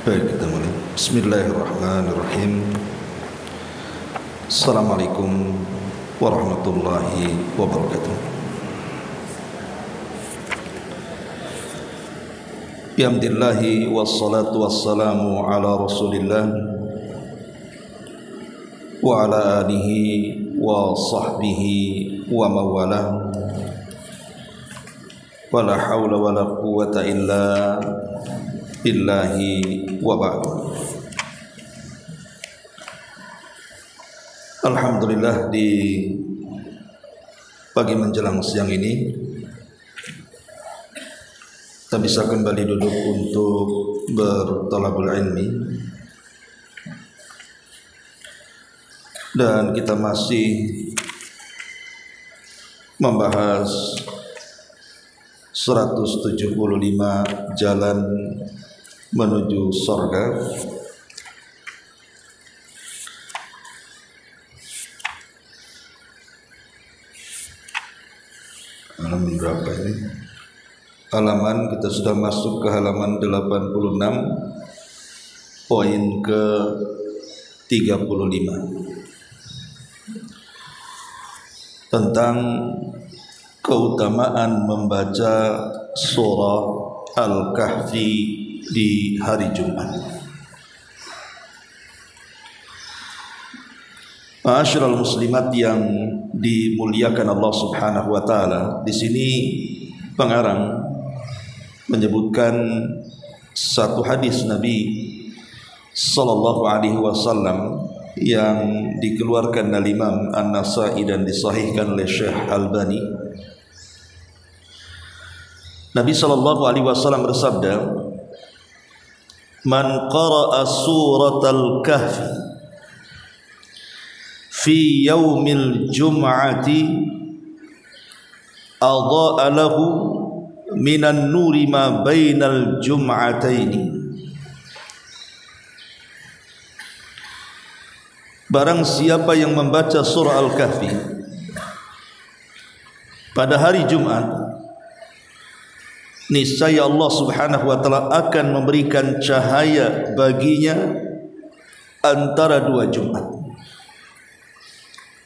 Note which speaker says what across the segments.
Speaker 1: Baik, kita mulai. Bismillahirrahmanirrahim. Assalamualaikum warahmatullahi wabarakatuh. Bihamdillahi wassalatu wassalamu ala rasulillah wa ala alihi wa sahbihi wa mawalah. Wala hawla wala quwwata illa billahi wa ba'd. Alhamdulillah, di pagi menjelang siang ini kita bisa kembali duduk untuk berthalabul ilmi, dan kita masih membahas 175 jalan menuju surga. Halaman berapa ini? Halaman, kita sudah masuk ke halaman 86, poin ke 35, tentang keutamaan membaca surah Al-Kahfi di hari Jumat. Ma'asyiral muslimat yang dimuliakan Allah Subhanahu wa taala, di sini pengarang menyebutkan satu hadis Nabi sallallahu alaihi wasallam yang dikeluarkan oleh Imam An-Nasa'i dan disahihkan oleh Syekh Albani. Nabi sallallahu alaihi wasallam bersabda, "Man qara'a suratal kahfi fi yaumil jum'ati adha'a lahu minan nuri ma bainal jum'ataini." Barang siapa yang membaca surah Al-Kahfi pada hari Jumat, niscaya Allah Subhanahu wa taala akan memberikan cahaya baginya antara dua Jumat.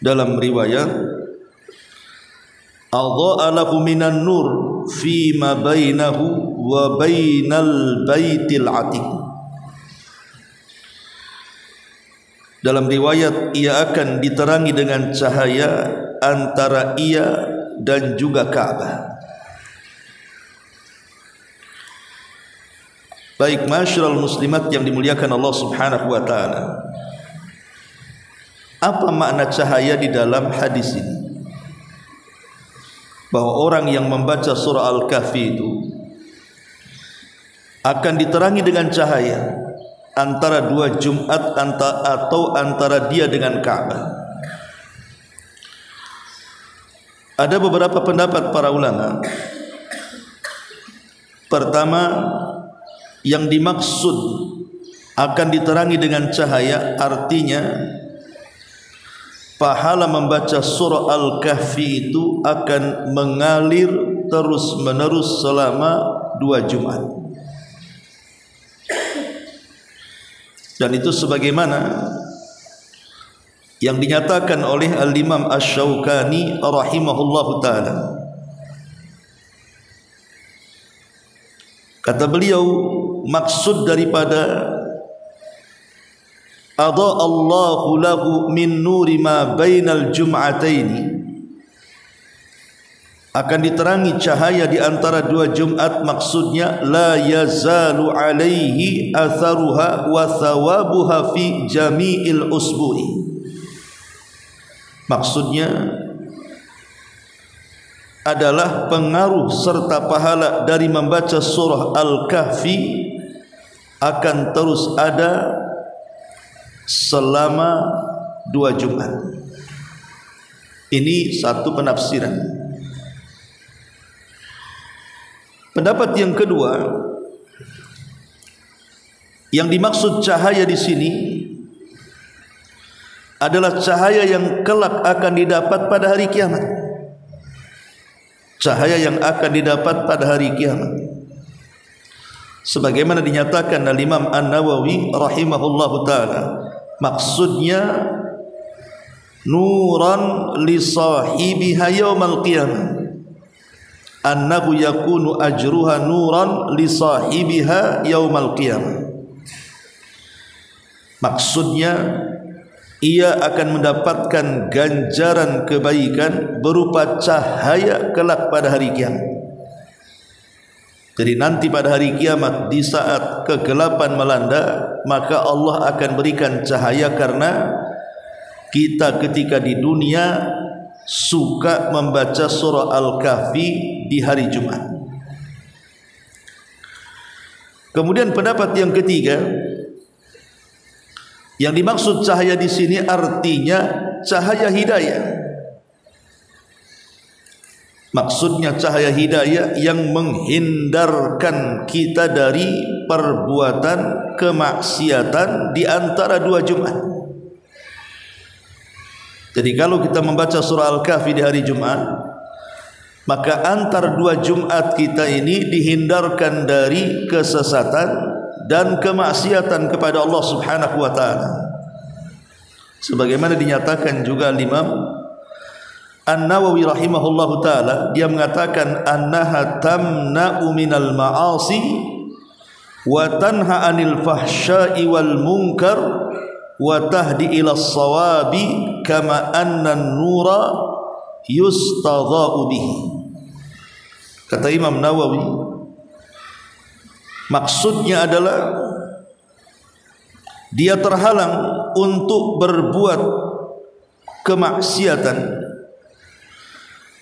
Speaker 1: Dalam riwayat, adha'a lahu minan nur fi ma bainahu wa bainal baitil atiq. Dalam riwayat, ia akan diterangi dengan cahaya antara ia dan juga Ka'bah. Baik, masyarul muslimat yang dimuliakan Allah Subhanahu wa taala, apa makna cahaya di dalam hadis ini? Bahwa orang yang membaca surah Al-Kahfi itu akan diterangi dengan cahaya antara dua Jumat atau antara dia dengan Ka'bah. Ada beberapa pendapat para ulama. Pertama, yang dimaksud akan diterangi dengan cahaya artinya pahala membaca surah Al-Kahfi itu akan mengalir terus menerus selama dua Jumat. Dan itu sebagaimana yang dinyatakan oleh Al-Imam Asy-Syaukani rahimahullahu ta'ala. Kata beliau, maksud daripada adha'a Allahu lahu min nuri ma bainal jum'ataini, akan diterangi cahaya di antara dua Jumat, maksudnya la yazalu alaihi atharuha wa thawabuha fi jami'il usbu'i. Maksudnya adalah pengaruh serta pahala dari membaca surah Al-Kahfi akan terus ada selama dua Jumat. Ini satu penafsiran. Pendapat yang kedua, yang dimaksud cahaya di sini adalah cahaya yang kelak akan didapat pada hari kiamat. Cahaya yang akan didapat pada hari kiamat. sebagaimana dinyatakan oleh Imam An-Nawawi rahimahullahu taala, maksudnya nuran li sahibiha yaumal qiyamah, annahu yakunu ajruha nuran li sahibiha yaumal qiyamah. Maksudnya ia akan mendapatkan ganjaran kebaikan berupa cahaya kelak pada hari kiamat. Jadi nanti pada hari kiamat, di saat kegelapan melanda, maka Allah akan berikan cahaya karena kita ketika di dunia suka membaca surah Al-Kahfi di hari Jumat. Kemudian pendapat yang ketiga, yang dimaksud cahaya di sini artinya cahaya hidayah. Maksudnya cahaya hidayah yang menghindarkan kita dari perbuatan kemaksiatan di antara dua Jumat. Jadi kalau kita membaca surah Al-Kahfi di hari Jumat, maka antar dua Jumat kita ini dihindarkan dari kesesatan dan kemaksiatan kepada Allah Subhanahu wa taala. Sebagaimana dinyatakan juga Imam An-Nawawi rahimahullahu taala, dia mengatakan annaha tamna'u minal ma'asi wa tanha 'anil fahsya'i wal munkar wa tahdi ila shawabi kama anna an-nura yustadha'u bihi. Kata Imam Nawawi, maksudnya adalah dia terhalang untuk berbuat kemaksiatan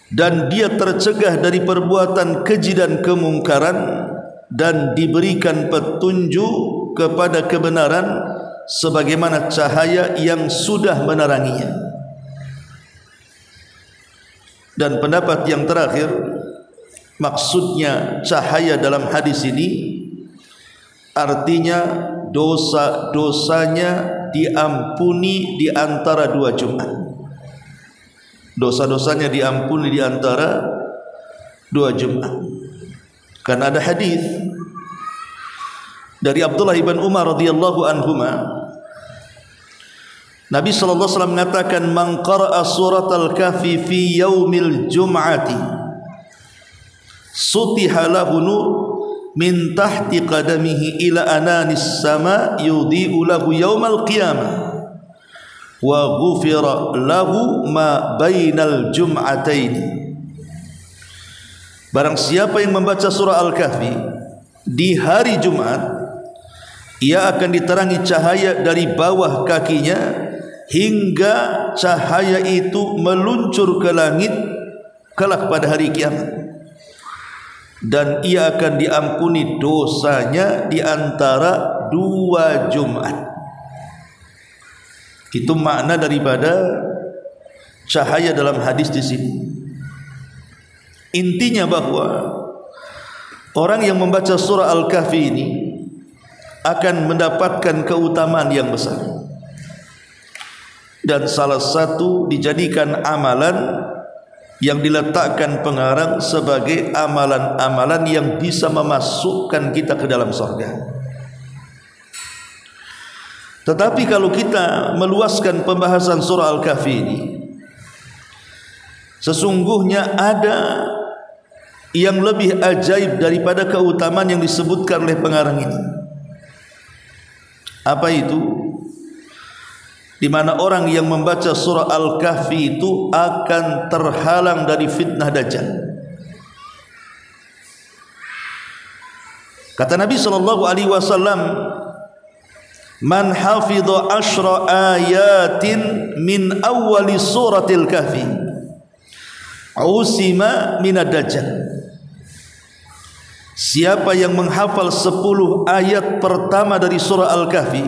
Speaker 1: dan dia tercegah dari perbuatan keji dan kemungkaran dan diberikan petunjuk kepada kebenaran sebagaimana cahaya yang sudah meneranginya. Dan pendapat yang terakhir, maksudnya cahaya dalam hadis ini artinya dosa-dosanya diampuni di antara dua Jumat. Dosa-dosanya diampuni di antara dua Jumat. Karena ada hadis dari Abdullah bin Umar radhiyallahu anhuma, Nabi sallallahu alaihi wasallam mengatakan, "Man qara'a suratal kahfi fi yaumil jum'ati sutiha lahu nur min tahti qadamihi ila ananis sama yudhi'u lahu yaumal qiyamah wa ghufira lahu ma bainal jum'atain." Barang siapa yang membaca surah Al-Kahfi di hari Jumat, ia akan diterangi cahaya dari bawah kakinya hingga cahaya itu meluncur ke langit kelak pada hari kiamat, dan ia akan diampuni dosanya di antara dua Jumat. Itu makna daripada cahaya dalam hadis di sini. Intinya bahwa orang yang membaca surah Al-Kahfi ini akan mendapatkan keutamaan yang besar, dan salah satu dijadikan amalan yang diletakkan pengarang sebagai amalan-amalan yang bisa memasukkan kita ke dalam surga. Tetapi kalau kita meluaskan pembahasan surah Al-Kahfi ini, sesungguhnya ada yang lebih ajaib daripada keutamaan yang disebutkan oleh pengarang ini. Apa itu? Di mana orang yang membaca surah Al-Kahfi itu akan terhalang dari fitnah Dajjal. Kata Nabi sallallahu alaihi wasallam, "Man hafidha 10 ayatin min awwali suratil kahfi usima minad dajjal." Siapa yang menghafal 10 ayat pertama dari surah Al-Kahfi,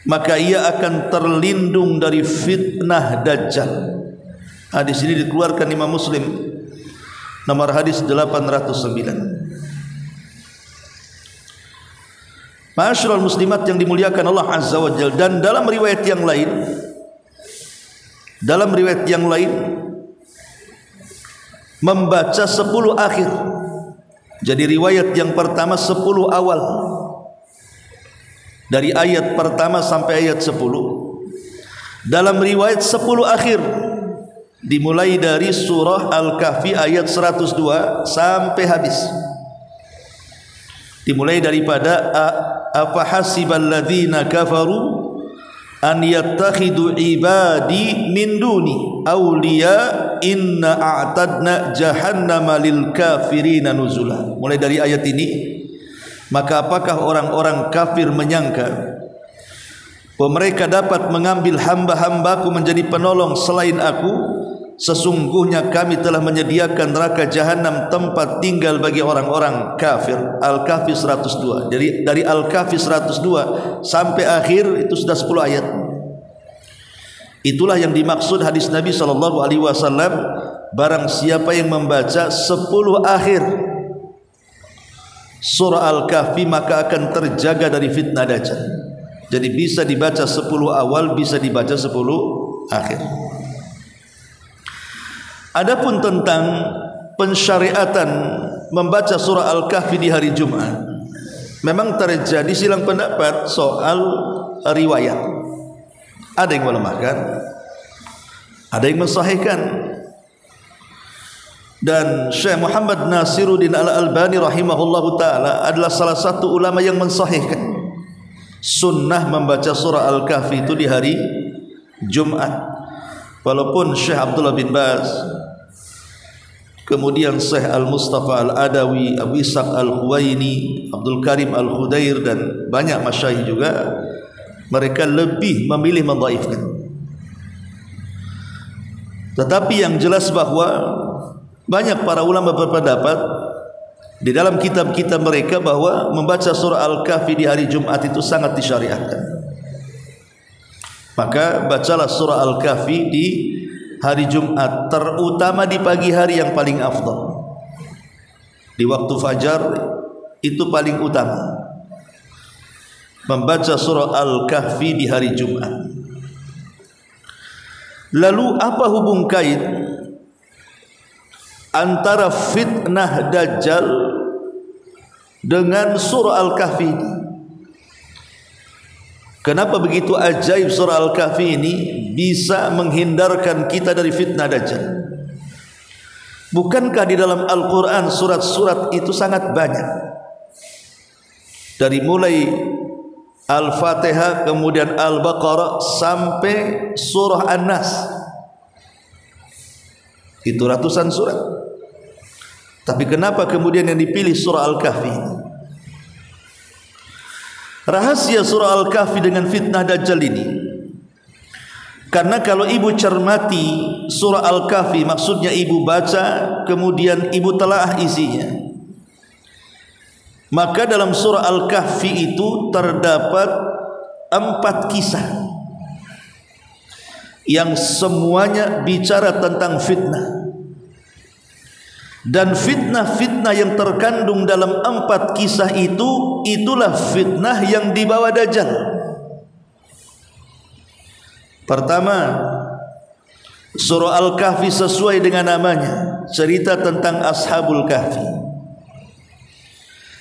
Speaker 1: maka ia akan terlindung dari fitnah Dajjal. Hadis ini dikeluarkan Imam Muslim, nomor hadis 809. Ma'asyiral muslimat yang dimuliakan Allah Azza wa Jalla. Dan dalam riwayat yang lain membaca 10 akhir Jadi riwayat yang pertama 10 awal, dari ayat pertama sampai ayat 10. Dalam riwayat 10 akhir, dimulai dari surah Al-Kahfi ayat 102 sampai habis. Dimulai daripada afahasibal ladzina kafaru an yattakhidu ibadi min duni awliya inna a'tadna jahannama lil kafirina nuzula. Mulai dari ayat ini, maka apakah orang-orang kafir menyangka bahwa mereka dapat mengambil hamba-hambaku menjadi penolong selain aku? Sesungguhnya kami telah menyediakan neraka jahanam tempat tinggal bagi orang-orang kafir. Al-Kahfi 102. Jadi dari Al-Kahfi 102 sampai akhir itu sudah 10 ayat. Itulah yang dimaksud hadis Nabi SAW. Barang siapa yang membaca 10 akhir surah Al-Kahfi, maka akan terjaga dari fitnah Dajjal. Jadi bisa dibaca 10 awal, bisa dibaca 10 akhir. Adapun tentang pensyariatan membaca surah Al-Kahfi di hari Jumat, memang terjadi silang pendapat soal riwayat. Ada yang melemahkan, ada yang mensahihkan. Dan Syekh Muhammad Nasiruddin Al-Albani rahimahullahu taala adalah salah satu ulama yang mensahihkan sunnah membaca surah Al-Kahfi itu di hari Jumat. Walaupun Syekh Abdullah bin Baz, kemudian Syekh Al-Mustafa Al-Adawi, Abu Ishaq Al-Huwaini, Abdul Karim Al-Khudair, dan banyak masyayikh juga, mereka lebih memilih mendhaifkan. Tetapi yang jelas bahwa banyak para ulama berpendapat di dalam kitab-kitab mereka bahwa membaca surah Al-Kahfi di hari Jumat itu sangat disyariatkan. Maka bacalah surah Al-Kahfi di hari Jumat, terutama di pagi hari yang paling afdal. Di waktu fajar itu paling utama, membaca surah Al-Kahfi di hari Jumat. Lalu apa hubung kait antara fitnah Dajjal dengan surah Al-Kahfi ini? Kenapa begitu ajaib surah Al-Kahfi ini bisa menghindarkan kita dari fitnah Dajjal? Bukankah di dalam Al-Quran surat-surat itu sangat banyak? Dari mulai Al-Fatihah, kemudian Al-Baqarah sampai surah An-Nas, itu ratusan surat. Tapi kenapa kemudian yang dipilih surah Al-Kahfi? Rahasia surah Al-Kahfi dengan fitnah Dajjal ini, karena kalau ibu cermati surah Al-Kahfi, maksudnya ibu baca kemudian ibu telaah isinya, maka dalam surah Al-Kahfi itu terdapat 4 kisah yang semuanya bicara tentang fitnah. Dan fitnah-fitnah yang terkandung dalam 4 kisah itu, itulah fitnah yang dibawa Dajjal. Pertama, surah Al-Kahfi sesuai dengan namanya, cerita tentang Ashabul Kahfi.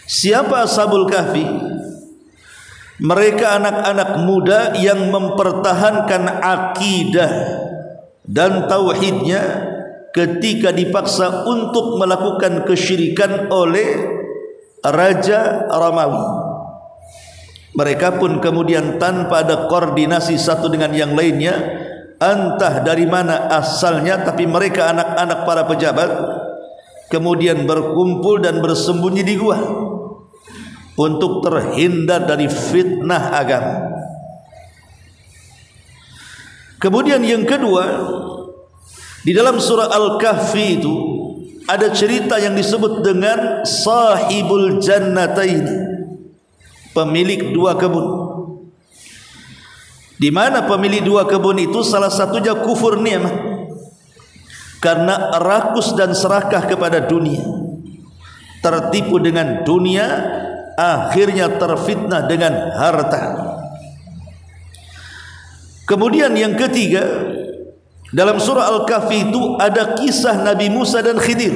Speaker 1: Siapa Ashabul Kahfi? Mereka anak-anak muda yang mempertahankan akidah dan tauhidnya ketika dipaksa untuk melakukan kesyirikan oleh Raja Romawi. Mereka pun kemudian tanpa ada koordinasi satu dengan yang lainnya, entah dari mana asalnya, tapi mereka anak-anak para pejabat kemudian berkumpul dan bersembunyi di gua untuk terhindar dari fitnah agama. Kemudian yang kedua, di dalam surah Al-Kahfi itu ada cerita yang disebut dengan Sahibul Jannatain, pemilik 2 kebun. Di mana pemilik 2 kebun itu salah satunya kufur nikmat, karena rakus dan serakah kepada dunia, tertipu dengan dunia, akhirnya terfitnah dengan harta. Kemudian yang ketiga, dalam surah Al-Kahfi itu ada kisah Nabi Musa dan Khidir.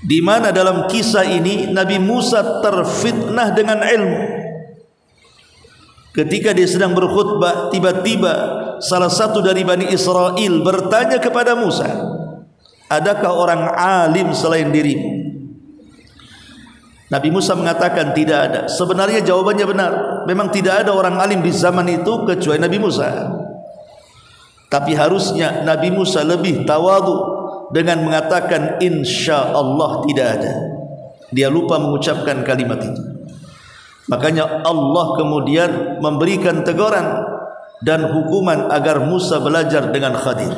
Speaker 1: di mana dalam kisah ini Nabi Musa terfitnah dengan ilmu. Ketika dia sedang berkhutbah, tiba-tiba salah satu dari Bani Israel bertanya kepada Musa, adakah orang alim selain dirimu? Nabi Musa mengatakan tidak ada. Sebenarnya jawabannya benar. Memang tidak ada orang alim di zaman itu kecuali Nabi Musa. Tapi harusnya Nabi Musa lebih tawadhu dengan mengatakan insya Allah tidak ada. Dia lupa mengucapkan kalimat itu. Makanya Allah kemudian memberikan teguran dan hukuman agar Musa belajar dengan Khadir.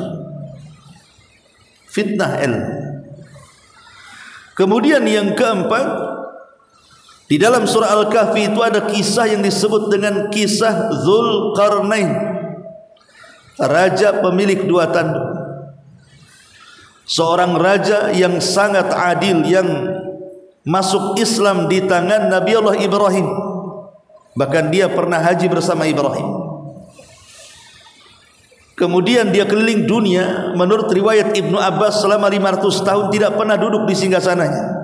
Speaker 1: Fitnah ilmu. Kemudian yang keempat, di dalam surah Al-Kahfi itu ada kisah yang disebut dengan kisah Dzulqarnain, raja pemilik dua tanduk. Seorang raja yang sangat adil, yang masuk Islam di tangan Nabi Allah Ibrahim. Bahkan dia pernah haji bersama Ibrahim. Kemudian dia keliling dunia. Menurut riwayat Ibnu Abbas selama 500 tahun tidak pernah duduk di singgasananya.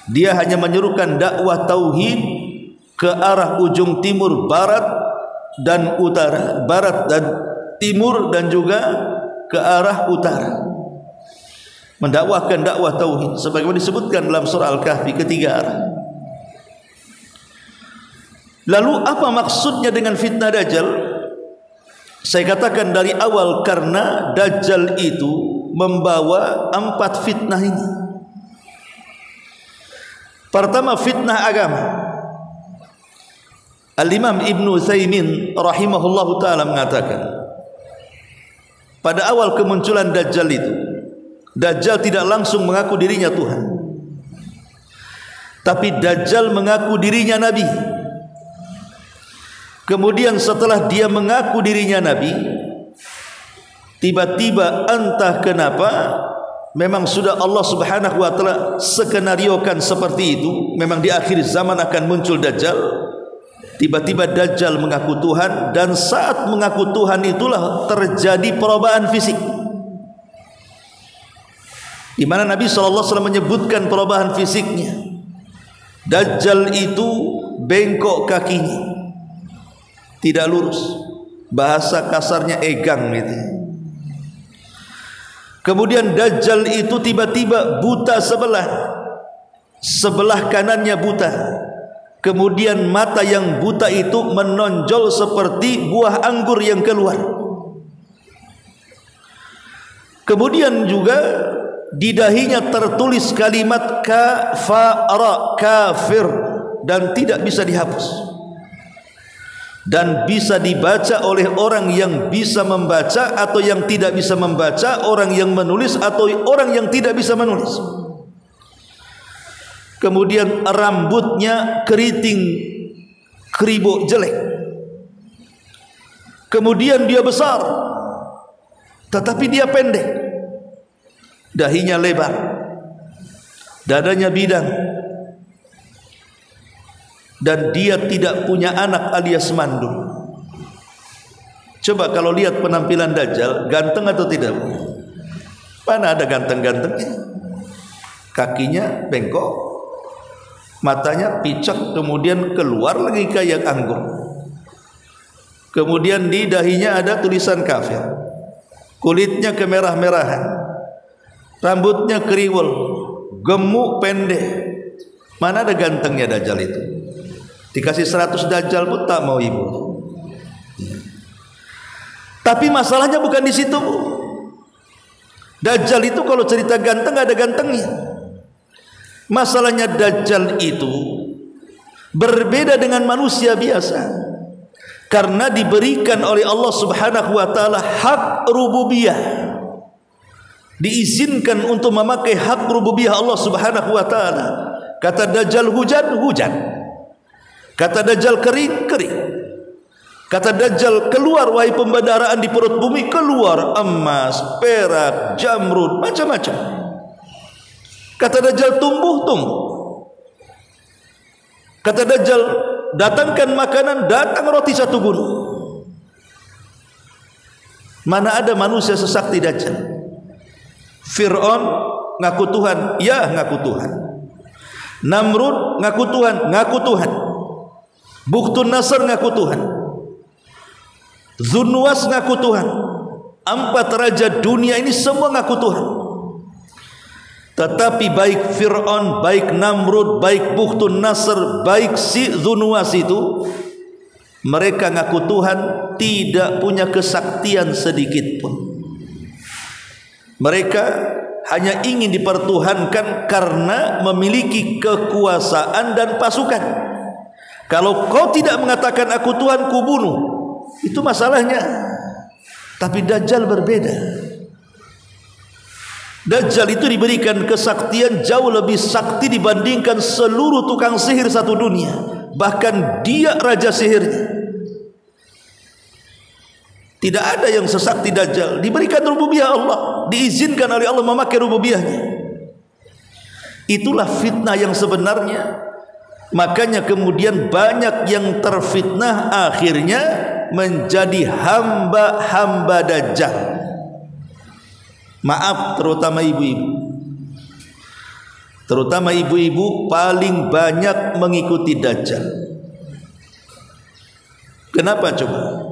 Speaker 1: Dia hanya menyerukan dakwah tauhid ke arah ujung timur, barat dan utara, barat dan timur, dan juga ke arah utara. Mendakwahkan dakwah tauhid sebagaimana disebutkan dalam surah Al-Kahfi, ketiga arah. Lalu apa maksudnya dengan fitnah Dajjal? Saya katakan dari awal, karena Dajjal itu membawa 4 fitnah ini. Pertama, fitnah agama. Al-Imam Ibnu Utsaimin rahimahullahu ta'ala mengatakan, pada awal kemunculan Dajjal itu, Dajjal tidak langsung mengaku dirinya Tuhan, tapi Dajjal mengaku dirinya Nabi. Kemudian setelah dia mengaku dirinya Nabi, tiba-tiba entah kenapa, memang sudah Allah subhanahu wa ta'ala skenariokan seperti itu. Memang di akhir zaman akan muncul Dajjal. Tiba-tiba Dajjal mengaku Tuhan, dan saat mengaku Tuhan itulah terjadi perubahan fisik, di mana Nabi SAW menyebutkan perubahan fisiknya. Dajjal itu bengkok kakinya, tidak lurus, bahasa kasarnya egang gitu. Kemudian Dajjal itu tiba-tiba buta sebelah kanannya buta. Kemudian mata yang buta itu menonjol seperti buah anggur yang keluar. Kemudian juga di dahinya tertulis kalimat kafara, kafir, dan tidak bisa dihapus. Dan bisa dibaca oleh orang yang bisa membaca atau yang tidak bisa membaca, orang yang menulis atau orang yang tidak bisa menulis. Kemudian rambutnya keriting, kribo, jelek. Kemudian dia besar, tetapi dia pendek. Dahinya lebar, dadanya bidang, dan dia tidak punya anak alias mandul. Coba kalau lihat penampilan Dajjal, ganteng atau tidak? Mana ada ganteng-gantengnya? Kakinya bengkok, matanya picak, kemudian keluar lagi kayak anggur. Kemudian di dahinya ada tulisan kafir. Kulitnya kemerah-merahan, rambutnya kriwel, gemuk, pendek. Mana ada gantengnya Dajjal itu? Dikasih 100 Dajjal pun tak mau ibu. Tapi masalahnya bukan di situ. Dajjal itu kalau cerita ganteng ada gantengnya. Masalahnya Dajjal itu berbeda dengan manusia biasa, karena diberikan oleh Allah subhanahu wa ta'ala hak rububiyah. Diizinkan untuk memakai hak rububiyah Allah subhanahu wa ta'ala. Kata Dajjal hujan, hujan. Kata Dajjal kering, kering. Kata Dajjal keluar wahai pembedaraan di perut bumi, keluar emas, perak, jamrud, macam-macam. Kata Dajjal tumbuh, tumbuh. Kata Dajjal datangkan makanan, datang roti 1 gunung. Mana ada manusia sesakti Dajjal? Fir'aun ngaku Tuhan, ya ngaku Tuhan. Namrud ngaku Tuhan, ngaku Tuhan. Bukhtun Nasr ngaku Tuhan. Dzunnuwas ngaku Tuhan. 4 raja dunia ini semua ngaku Tuhan. Tetapi baik Fir'aun, baik Namrud, baik Bukhtun Nasr, baik si Dzunnuwas itu, mereka ngaku Tuhan tidak punya kesaktian sedikit pun. Mereka hanya ingin dipertuhankan karena memiliki kekuasaan dan pasukan. Kalau kau tidak mengatakan aku Tuhan, ku bunuh. Itu masalahnya. Tapi Dajjal berbeda. Dajjal itu diberikan kesaktian jauh lebih sakti dibandingkan seluruh tukang sihir satu dunia. Bahkan dia raja sihirnya. Tidak ada yang sesakti Dajjal. Diberikan rububiyah Allah, diizinkan oleh Allah memakai rububiyahnya. Itulah fitnah yang sebenarnya. Makanya kemudian banyak yang terfitnah akhirnya menjadi hamba-hamba Dajjal. Maaf, terutama ibu-ibu. Terutama ibu-ibu paling banyak mengikuti Dajjal. Kenapa coba?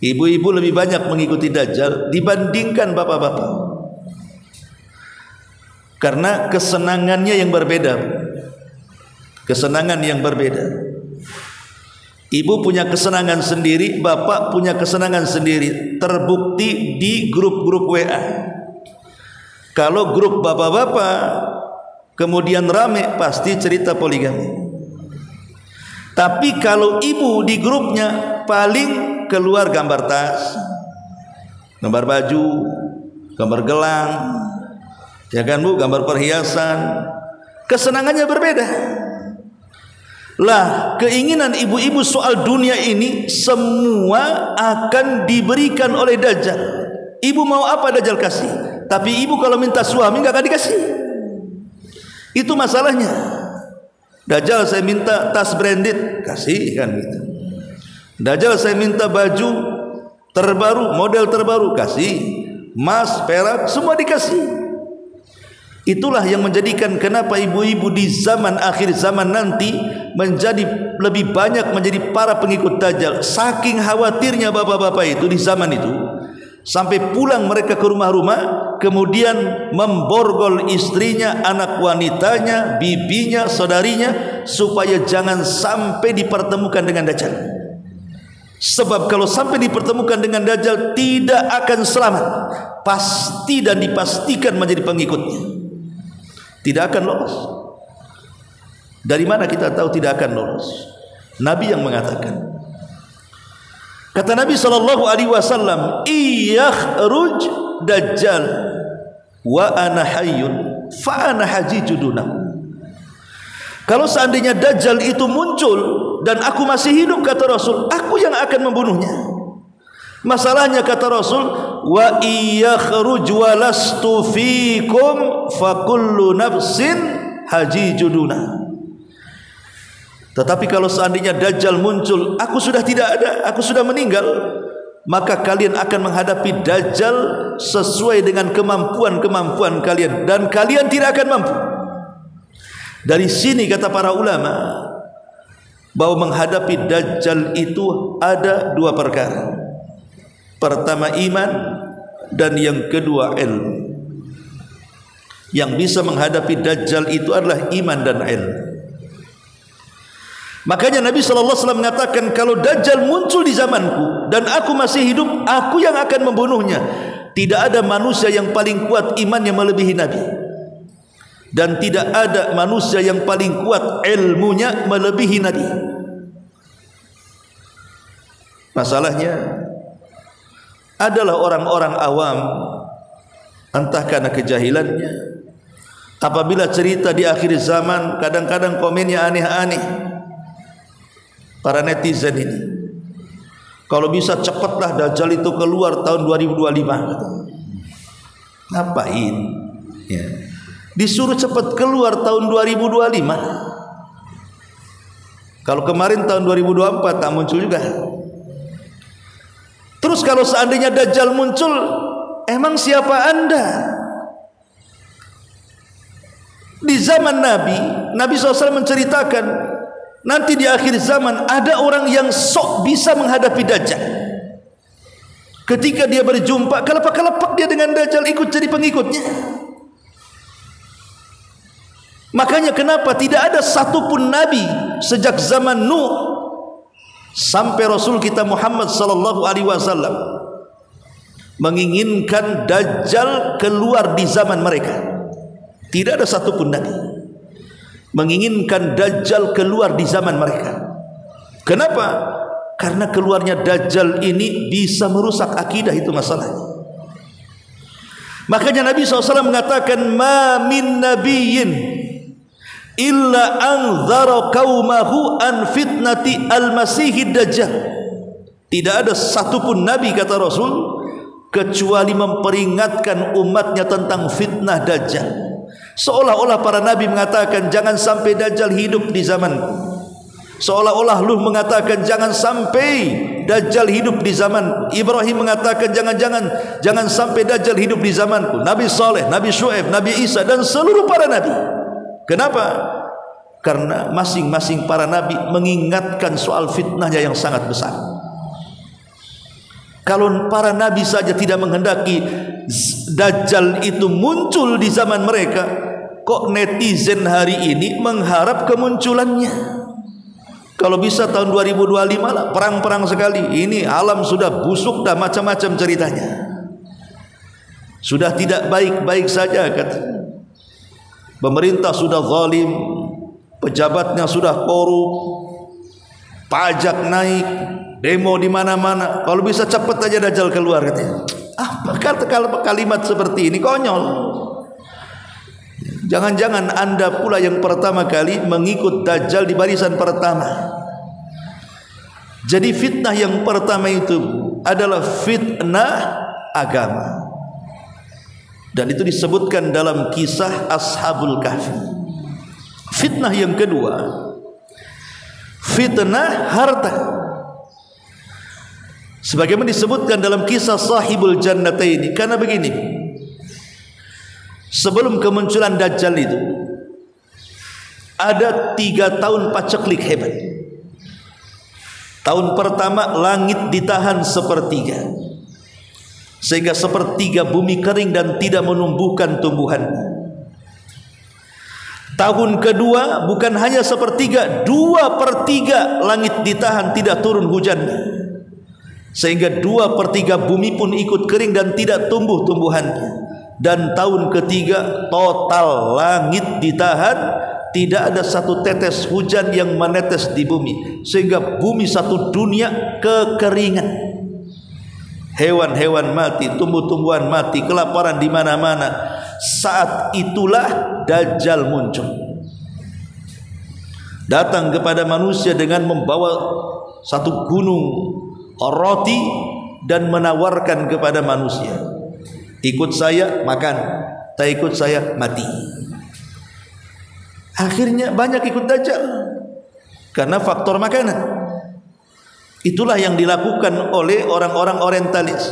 Speaker 1: Ibu-ibu lebih banyak mengikuti Dajjal dibandingkan bapak-bapak. Karena kesenangannya yang berbeda. Kesenangan yang berbeda. Ibu punya kesenangan sendiri, bapak punya kesenangan sendiri. Terbukti di grup-grup WA. Kalau grup bapak-bapak kemudian rame, pasti cerita poligami. Tapi kalau ibu di grupnya paling keluar gambar tas, gambar baju, gambar gelang, ya kan Bu, gambar perhiasan. Kesenangannya berbeda. Lah, keinginan ibu-ibu soal dunia ini semua akan diberikan oleh Dajjal. Ibu mau apa Dajjal kasih? Tapi ibu kalau minta suami nggak akan dikasih. Itu masalahnya. Dajjal saya minta tas branded, kasih kan gitu. Dajjal saya minta baju terbaru, model terbaru, kasih. Emas, perak, semua dikasih. Itulah yang menjadikan kenapa ibu-ibu di zaman akhir zaman nanti menjadi lebih banyak menjadi para pengikut Dajjal. Saking khawatirnya bapak-bapak itu di zaman itu, sampai pulang mereka ke rumah-rumah, kemudian memborgol istrinya, anak wanitanya, bibinya, saudarinya, supaya jangan sampai dipertemukan dengan Dajjal. Sebab kalau sampai dipertemukan dengan Dajjal tidak akan selamat, pasti dan dipastikan menjadi pengikutnya. Tidak akan lolos. Dari mana kita tahu tidak akan lolos? Nabi yang mengatakan. Kata Nabi SAW, "Iyakhruj Dajjal wa ana hayyun fa ana hajijuduna." Kalau seandainya Dajjal itu muncul dan aku masih hidup, kata Rasul, aku yang akan membunuhnya. Masalahnya kata Rasul, wa iyakhruj walastu fikum fa kullu nafsin hajijuduna. Tetapi kalau seandainya Dajjal muncul, aku sudah tidak ada, aku sudah meninggal, maka kalian akan menghadapi Dajjal sesuai dengan kemampuan-kemampuan kalian, dan kalian tidak akan mampu. Dari sini kata para ulama bahwa menghadapi Dajjal itu ada 2 perkara. Pertama iman, dan yang kedua ilmu. Yang bisa menghadapi Dajjal itu adalah iman dan ilmu. Makanya Nabi SAW mengatakan, kalau Dajjal muncul di zamanku dan aku masih hidup, aku yang akan membunuhnya. Tidak ada manusia yang paling kuat imannya melebihi Nabi, dan tidak ada manusia yang paling kuat ilmunya melebihi Nabi. Masalahnya adalah orang-orang awam, entah karena kejahilannya, apabila cerita di akhir zaman kadang-kadang komennya aneh-aneh. Para netizen ini, kalau bisa cepatlah Dajjal itu keluar tahun 2025. Ngapain? Ya. Disuruh cepat keluar tahun 2025. Kalau kemarin tahun 2024 tak muncul juga. Terus kalau seandainya Dajjal muncul, emang siapa Anda? Di zaman Nabi SAW menceritakan nanti di akhir zaman ada orang yang sok bisa menghadapi Dajjal. Ketika dia berjumpa, kelepak-kelepak dia dengan Dajjal, ikut jadi pengikutnya. Makanya kenapa tidak ada satupun Nabi sejak zaman Nuh sampai Rasul kita Muhammad sallallahu alaihi wasallam menginginkan Dajjal keluar di zaman mereka. Tidak ada satupun Nabi menginginkan Dajjal keluar di zaman mereka. Kenapa? Karena keluarnya Dajjal ini bisa merusak akidah, itu masalahnya. Makanya Nabi SAW mengatakan, ma min nabiyyin illa anzara qaumahu an fitnati al-masihid dajjal. Tidak ada satupun Nabi, kata Rasul, kecuali memperingatkan umatnya tentang fitnah Dajjal. Seolah-olah para Nabi mengatakan jangan sampai Dajjal hidup di zamanku. Seolah-olah Nuh mengatakan jangan sampai Dajjal hidup di zaman. Ibrahim mengatakan jangan sampai Dajjal hidup di zamanku. Nabi Saleh, Nabi Syuaib, Nabi Isa dan seluruh para Nabi. Kenapa? Karena masing-masing para Nabi mengingatkan soal fitnahnya yang sangat besar. Kalau para Nabi saja tidak menghendaki Dajjal itu muncul di zaman mereka, kok netizen hari ini mengharap kemunculannya? Kalau bisa tahun 2025 lah, perang-perang sekali. Ini alam sudah busuk dah, macam-macam ceritanya. Sudah tidak baik-baik saja katanya. Pemerintah sudah zalim, pejabatnya sudah korup, pajak naik, demo di mana-mana. Kalau bisa cepat aja Dajjal keluar katanya. Apa kalimat seperti ini? Konyol. Jangan-jangan Anda pula yang pertama kali mengikut Dajjal di barisan pertama. Jadi fitnah yang pertama itu adalah fitnah agama. Dan itu disebutkan dalam kisah Ashabul Kahfi. Fitnah yang kedua, fitnah harta. Sebagaimana disebutkan dalam kisah Sahibul Jannataini. Karena begini, sebelum kemunculan Dajjal itu ada 3 tahun paceklik hebat. Tahun pertama langit ditahan sepertiga, sehingga sepertiga bumi kering dan tidak menumbuhkan tumbuhan. Tahun kedua bukan hanya sepertiga, 2/3 langit ditahan, tidak turun hujannya, sehingga 2/3 bumi pun ikut kering dan tidak tumbuh tumbuhannya. Dan tahun ketiga total langit ditahan, tidak ada satu tetes hujan yang menetes di bumi, sehingga bumi satu dunia kekeringan. Hewan-hewan mati, tumbuh-tumbuhan mati, kelaparan di mana-mana. Saat itulah Dajjal muncul, datang kepada manusia dengan membawa satu gunung roti dan menawarkan kepada manusia, ikut saya makan, tak ikut saya mati. Akhirnya banyak ikut Dajjal karena faktor makanan. Itulah yang dilakukan oleh orang-orang orientalis,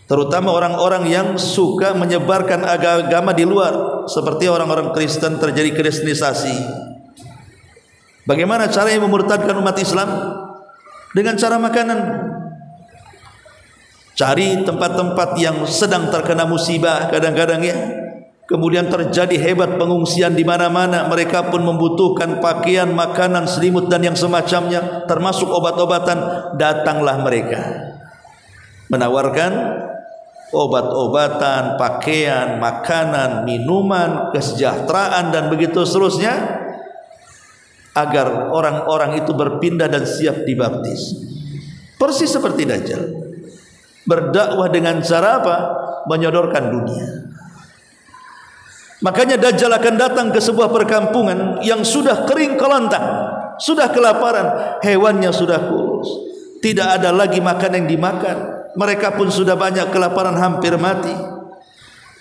Speaker 1: terutama orang-orang yang suka menyebarkan agama di luar, seperti orang-orang Kristen, terjadi kristenisasi. Bagaimana caranya memurtadkan umat Islam? Dengan cara makanan. Cari tempat-tempat yang sedang terkena musibah kadang-kadang ya, kemudian terjadi hebat pengungsian di mana-mana. Mereka pun membutuhkan pakaian, makanan, selimut dan yang semacamnya, termasuk obat-obatan. Datanglah mereka menawarkan obat-obatan, pakaian, makanan, minuman, kesejahteraan dan begitu seterusnya, agar orang-orang itu berpindah dan siap dibaptis. Persis seperti Dajjal, berdakwah dengan cara apa? Menyodorkan dunia. Makanya Dajjal akan datang ke sebuah perkampungan yang sudah kering kelontang, sudah kelaparan, hewannya sudah kurus, tidak ada lagi makan yang dimakan. Mereka pun sudah banyak kelaparan, hampir mati.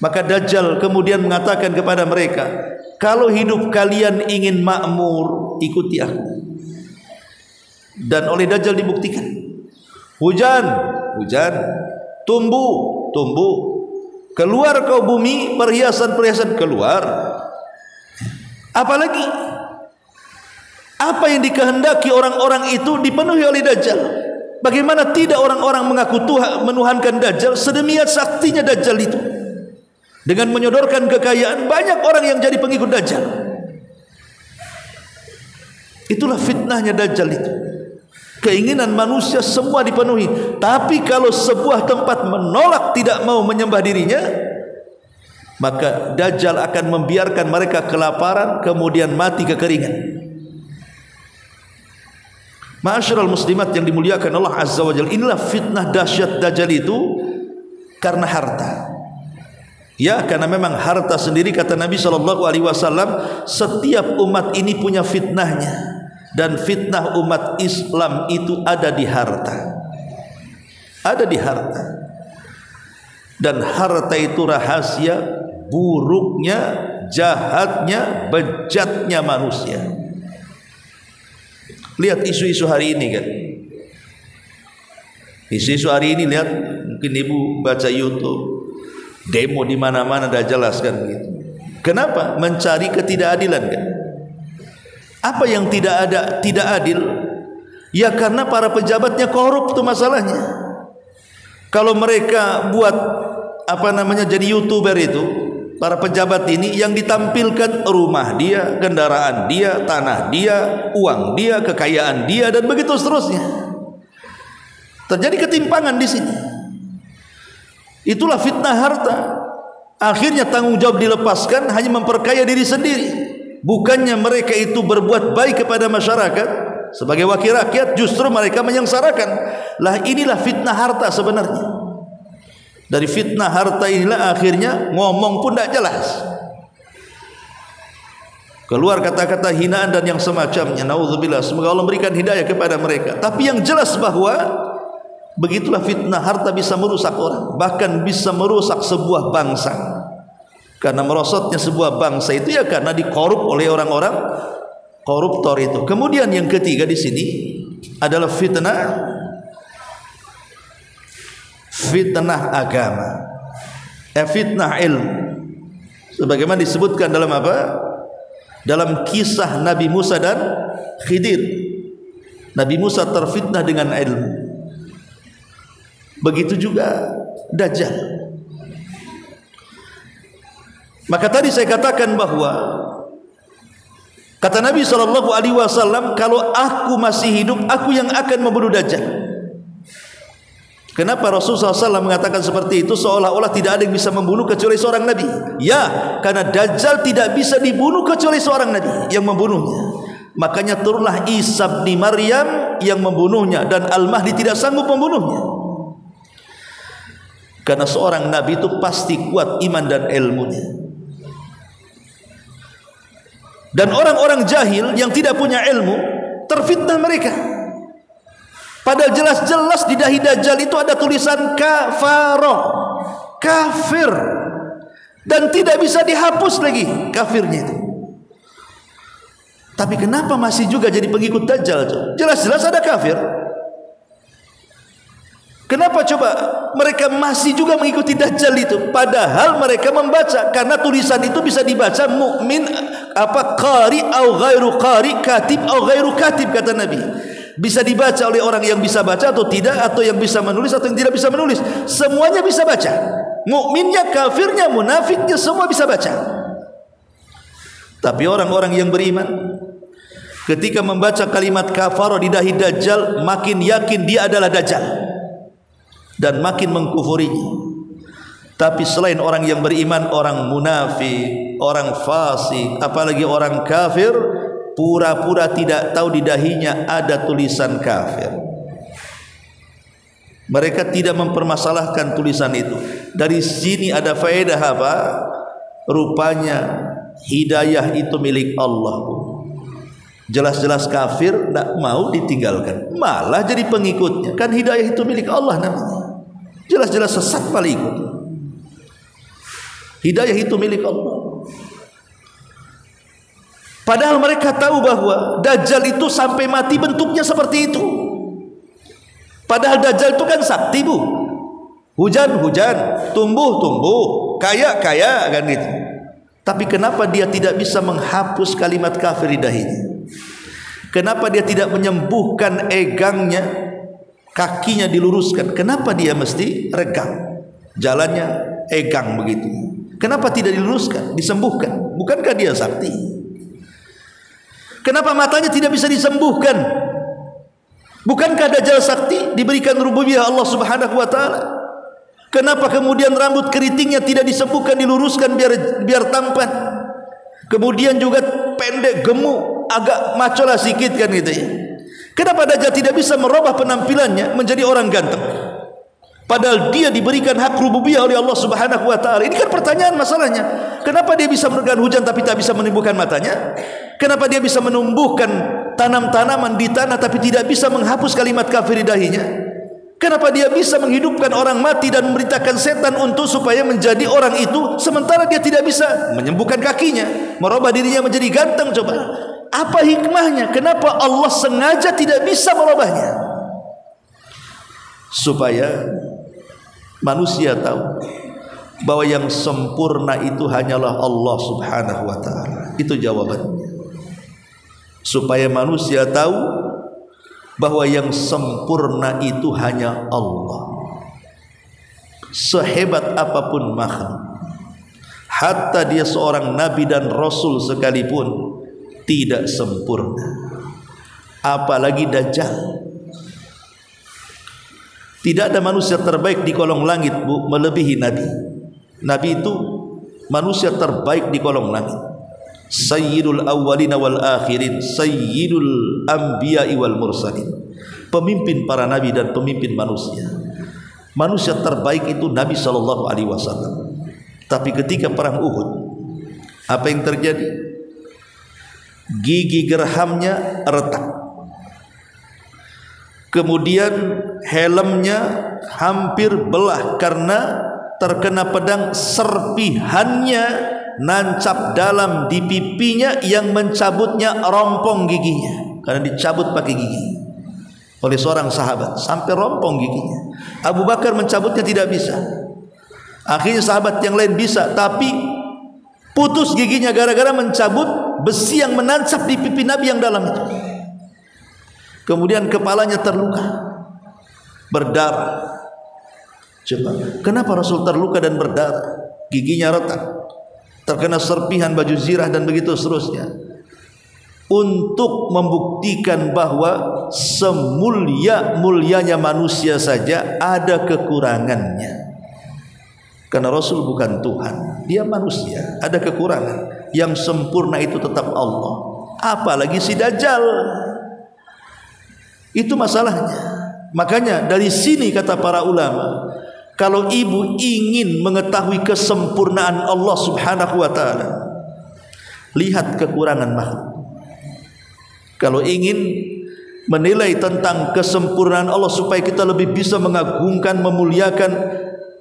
Speaker 1: Maka Dajjal kemudian mengatakan kepada mereka, kalau hidup kalian ingin makmur, ikuti aku. Dan oleh Dajjal dibuktikan. Hujan, hujan. Tumbuh, tumbuh. Keluar kau bumi, perhiasan-perhiasan keluar. Apalagi apa yang dikehendaki orang-orang itu dipenuhi oleh Dajjal. Bagaimana tidak orang-orang mengaku Tuhan, menuhankan Dajjal, sedemikian saktinya Dajjal itu. Dengan menyodorkan kekayaan, banyak orang yang jadi pengikut Dajjal. Itulah fitnahnya Dajjal itu. Keinginan manusia semua dipenuhi. Tapi kalau sebuah tempat menolak, tidak mau menyembah dirinya, maka Dajjal akan membiarkan mereka kelaparan, kemudian mati kekeringan. Ma'asyiral muslimat yang dimuliakan Allah Azza wa Jalla, inilah fitnah dahsyat Dajjal itu karena harta. Ya, karena memang harta sendiri, kata Nabi SAW, setiap umat ini punya fitnahnya. Dan fitnah umat Islam itu ada di harta. Ada di harta. Dan harta itu rahasia buruknya, jahatnya, bejatnya manusia. Lihat isu-isu hari ini kan. Isu-isu hari ini, lihat, mungkin ibu baca YouTube, demo di mana-mana dah jelaskan begitu. Kenapa? Mencari ketidakadilan kan. Apa yang tidak adil? Ya karena para pejabatnya korup, itu masalahnya. Kalau mereka buat jadi YouTuber itu, para pejabat ini yang ditampilkan rumah dia, kendaraan dia, tanah dia, uang dia, kekayaan dia, dan begitu seterusnya. Terjadi ketimpangan di sini. Itulah fitnah harta. Akhirnya tanggung jawab dilepaskan hanya memperkaya diri sendiri. Bukannya mereka itu berbuat baik kepada masyarakat sebagai wakil rakyat, justru mereka menyengsarakan. Lah inilah fitnah harta sebenarnya. Dari fitnah harta inilah akhirnya ngomong pun tidak jelas. Keluar kata-kata hinaan dan yang semacamnya. Nauzubillah, semoga Allah berikan hidayah kepada mereka. Tapi yang jelas bahwa begitulah fitnah harta bisa merusak orang, bahkan bisa merusak sebuah bangsa. Karena merosotnya sebuah bangsa itu ya karena dikorup oleh orang-orang koruptor itu. Kemudian yang ketiga di sini adalah fitnah agama, fitnah ilmu. Sebagaimana disebutkan dalam apa? Dalam kisah Nabi Musa dan Khidir. Nabi Musa terfitnah dengan ilmu. Begitu juga Dajjal. Maka tadi saya katakan bahwa kata Nabi SAW, kalau aku masih hidup, aku yang akan membunuh Dajjal. Kenapa Rasulullah SAW mengatakan seperti itu? Seolah-olah tidak ada yang bisa membunuh kecuali seorang Nabi. Ya, karena Dajjal tidak bisa dibunuh kecuali seorang Nabi yang membunuhnya. Makanya turunlah Isa bin Maryam yang membunuhnya, dan Al-Mahdi tidak sanggup membunuhnya. Karena seorang Nabi itu pasti kuat iman dan ilmunya. Dan orang-orang jahil yang tidak punya ilmu terfitnah mereka. Padahal jelas-jelas di dahi Dajjal itu ada tulisan kafaro, kafir, dan tidak bisa dihapus lagi kafirnya itu. Tapi kenapa masih juga jadi pengikut Dajjal? Jelas-jelas ada kafir. Kenapa coba mereka masih juga mengikuti Dajjal itu? Padahal mereka membaca, karena tulisan itu bisa dibaca mukmin, qari au ghairu qari, katib au ghairu katib, kata Nabi. Bisa dibaca oleh orang yang bisa baca atau tidak, atau yang bisa menulis atau yang tidak bisa menulis. Semuanya bisa baca. Mukminnya, kafirnya, munafiknya, semua bisa baca. Tapi orang-orang yang beriman ketika membaca kalimat kafara di dahi Dajjal, makin yakin dia adalah Dajjal dan makin mengkufurinya. Tapi selain orang yang beriman, orang munafik, orang fasik, apalagi orang kafir, pura-pura tidak tahu di dahinya ada tulisan kafir. Mereka tidak mempermasalahkan tulisan itu. Dari sini ada faedah apa? Rupanya hidayah itu milik Allah. Jelas-jelas kafir, tidak mau ditinggalkan, malah jadi pengikutnya. Kan hidayah itu milik Allah namanya. Jelas-jelas sesat malah ikut. Hidayah itu milik Allah. Padahal mereka tahu bahwa Dajjal itu sampai mati bentuknya seperti itu. Padahal Dajjal itu kan sakti, Bu. Hujan-hujan, tumbuh-tumbuh, kaya kan gitu. Tapi kenapa dia tidak bisa menghapus kalimat kafir di dahinya? Kenapa dia tidak menyembuhkan egangnya, kakinya diluruskan? Kenapa dia mesti regang? Jalannya egang begitu. Kenapa tidak diluruskan, disembuhkan? Bukankah dia sakti? Kenapa matanya tidak bisa disembuhkan? Bukankah Dajjal sakti, diberikan rububiyah Allah Subhanahu wa taala? Kenapa kemudian rambut keritingnya tidak disembuhkan, diluruskan biar tampan? Kemudian juga pendek, gemuk, agak maco lah sikit kan gitu ya. Kenapa Dajjal tidak bisa merubah penampilannya menjadi orang ganteng? Padahal dia diberikan hak rububiyah oleh Allah Subhanahu wa taala. Ini kan pertanyaan masalahnya. Kenapa dia bisa menurunkan hujan tapi tak bisa menumbuhkan matanya? Kenapa dia bisa menumbuhkan tanam-tanaman di tanah tapi tidak bisa menghapus kalimat kafir di dahinya? Kenapa dia bisa menghidupkan orang mati dan memerintahkan setan untuk supaya menjadi orang itu, sementara dia tidak bisa menyembuhkan kakinya, merubah dirinya menjadi ganteng? Coba, apa hikmahnya? Kenapa Allah sengaja tidak bisa merubahnya? Supaya manusia tahu bahwa yang sempurna itu hanyalah Allah Subhanahu wa taala. Itu jawabannya. Supaya manusia tahu bahwa yang sempurna itu hanya Allah. Sehebat apapun makhluk, hatta dia seorang nabi dan rasul sekalipun, tidak sempurna. Apalagi Dajjal. Tidak ada manusia terbaik di kolong langit, Bu, melebihi Nabi. Nabi itu manusia terbaik di kolong langit. Sayyidul awwalina wal akhirin, sayyidul anbiya'i wal mursalin. Pemimpin para nabi dan pemimpin manusia. Manusia terbaik itu Nabi sallallahu alaihi wasallam. Tapi ketika perang Uhud, apa yang terjadi? Gigi gerhamnya retak. Kemudian helmnya hampir belah karena terkena pedang. Serpihannya nancap dalam di pipinya yang mencabutnya rompong giginya, karena dicabut pakai gigi oleh seorang sahabat sampai rompong giginya. Abu Bakar mencabutnya tidak bisa. Akhirnya sahabat yang lain bisa, tapi putus giginya gara-gara mencabut besi yang menancap di pipi Nabi yang dalam itu. Kemudian kepalanya terluka, berdarah. Coba, kenapa Rasul terluka dan berdarah? Giginya retak, terkena serpihan baju zirah dan begitu seterusnya. Untuk membuktikan bahwa semulia-mulianya manusia saja ada kekurangannya. Karena Rasul bukan Tuhan, dia manusia, ada kekurangan. Yang sempurna itu tetap Allah. Apalagi si Dajjal. Itu masalahnya. Makanya dari sini kata para ulama, kalau ibu ingin mengetahui kesempurnaan Allah Subhanahu wa taala, lihat kekurangan makhluk. Kalau ingin menilai tentang kesempurnaan Allah supaya kita lebih bisa mengagungkan, memuliakan,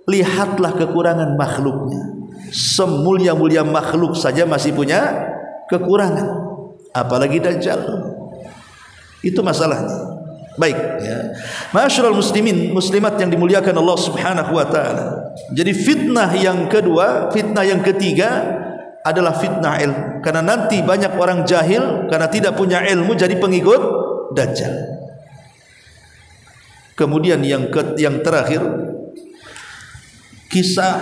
Speaker 1: lihatlah kekurangan makhluknya. Semulia-mulia makhluk saja masih punya kekurangan, apalagi Dajjal. Itu masalahnya. Baik ya. Ma'asyiral muslimin muslimat yang dimuliakan Allah Subhanahu wa taala. Jadi fitnah yang kedua, fitnah yang ketiga adalah fitnah ilmu. Karena nanti banyak orang jahil karena tidak punya ilmu jadi pengikut Dajjal. Kemudian yang terakhir, kisah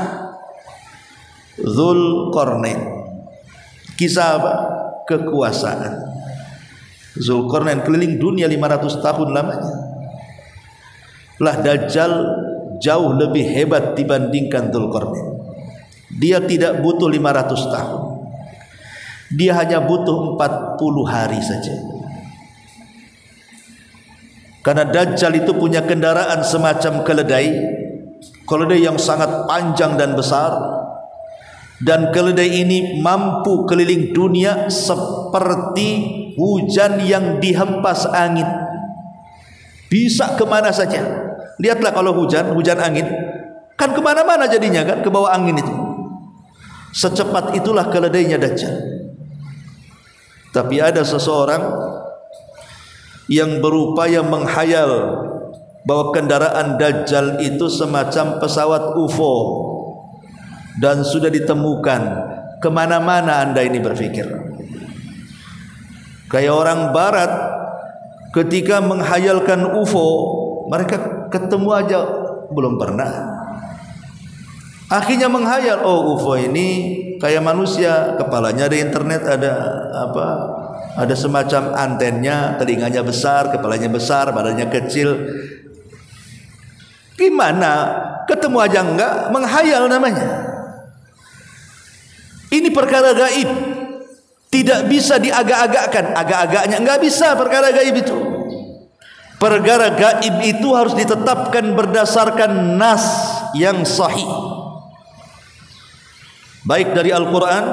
Speaker 1: Dzulqarnain. Kisah apa? Kekuasaan. Dzulqarnain keliling dunia 500 tahun lamanya. Lah Dajjal jauh lebih hebat dibandingkan Dzulqarnain. Dia tidak butuh 500 tahun. Dia hanya butuh 40 hari saja. Karena Dajjal itu punya kendaraan semacam keledai. Keledai yang sangat panjang dan besar. Dan keledai ini mampu keliling dunia seperti hujan yang dihempas angin. Bisa kemana saja. Lihatlah kalau hujan angin, kan kemana-mana jadinya kan, ke bawah angin itu. Secepat itulah keledainya Dajjal. Tapi ada seseorang yang berupaya menghayal bahwa kendaraan Dajjal itu semacam pesawat UFO. dan sudah ditemukan. Kemana-mana anda ini berpikir. Kayak orang barat ketika menghayalkan UFO, mereka ketemu aja belum pernah. Akhirnya menghayal, oh UFO ini kayak manusia, kepalanya ada internet, ada apa? Ada semacam antennya, telinganya besar, kepalanya besar, badannya kecil. Gimana? Ketemu aja enggak, menghayal namanya. Ini perkara gaib, tidak bisa diagak-agakkan. Agak-agaknya enggak bisa perkara gaib itu. Perkara gaib itu harus ditetapkan berdasarkan nas yang sahih, baik dari Al-Quran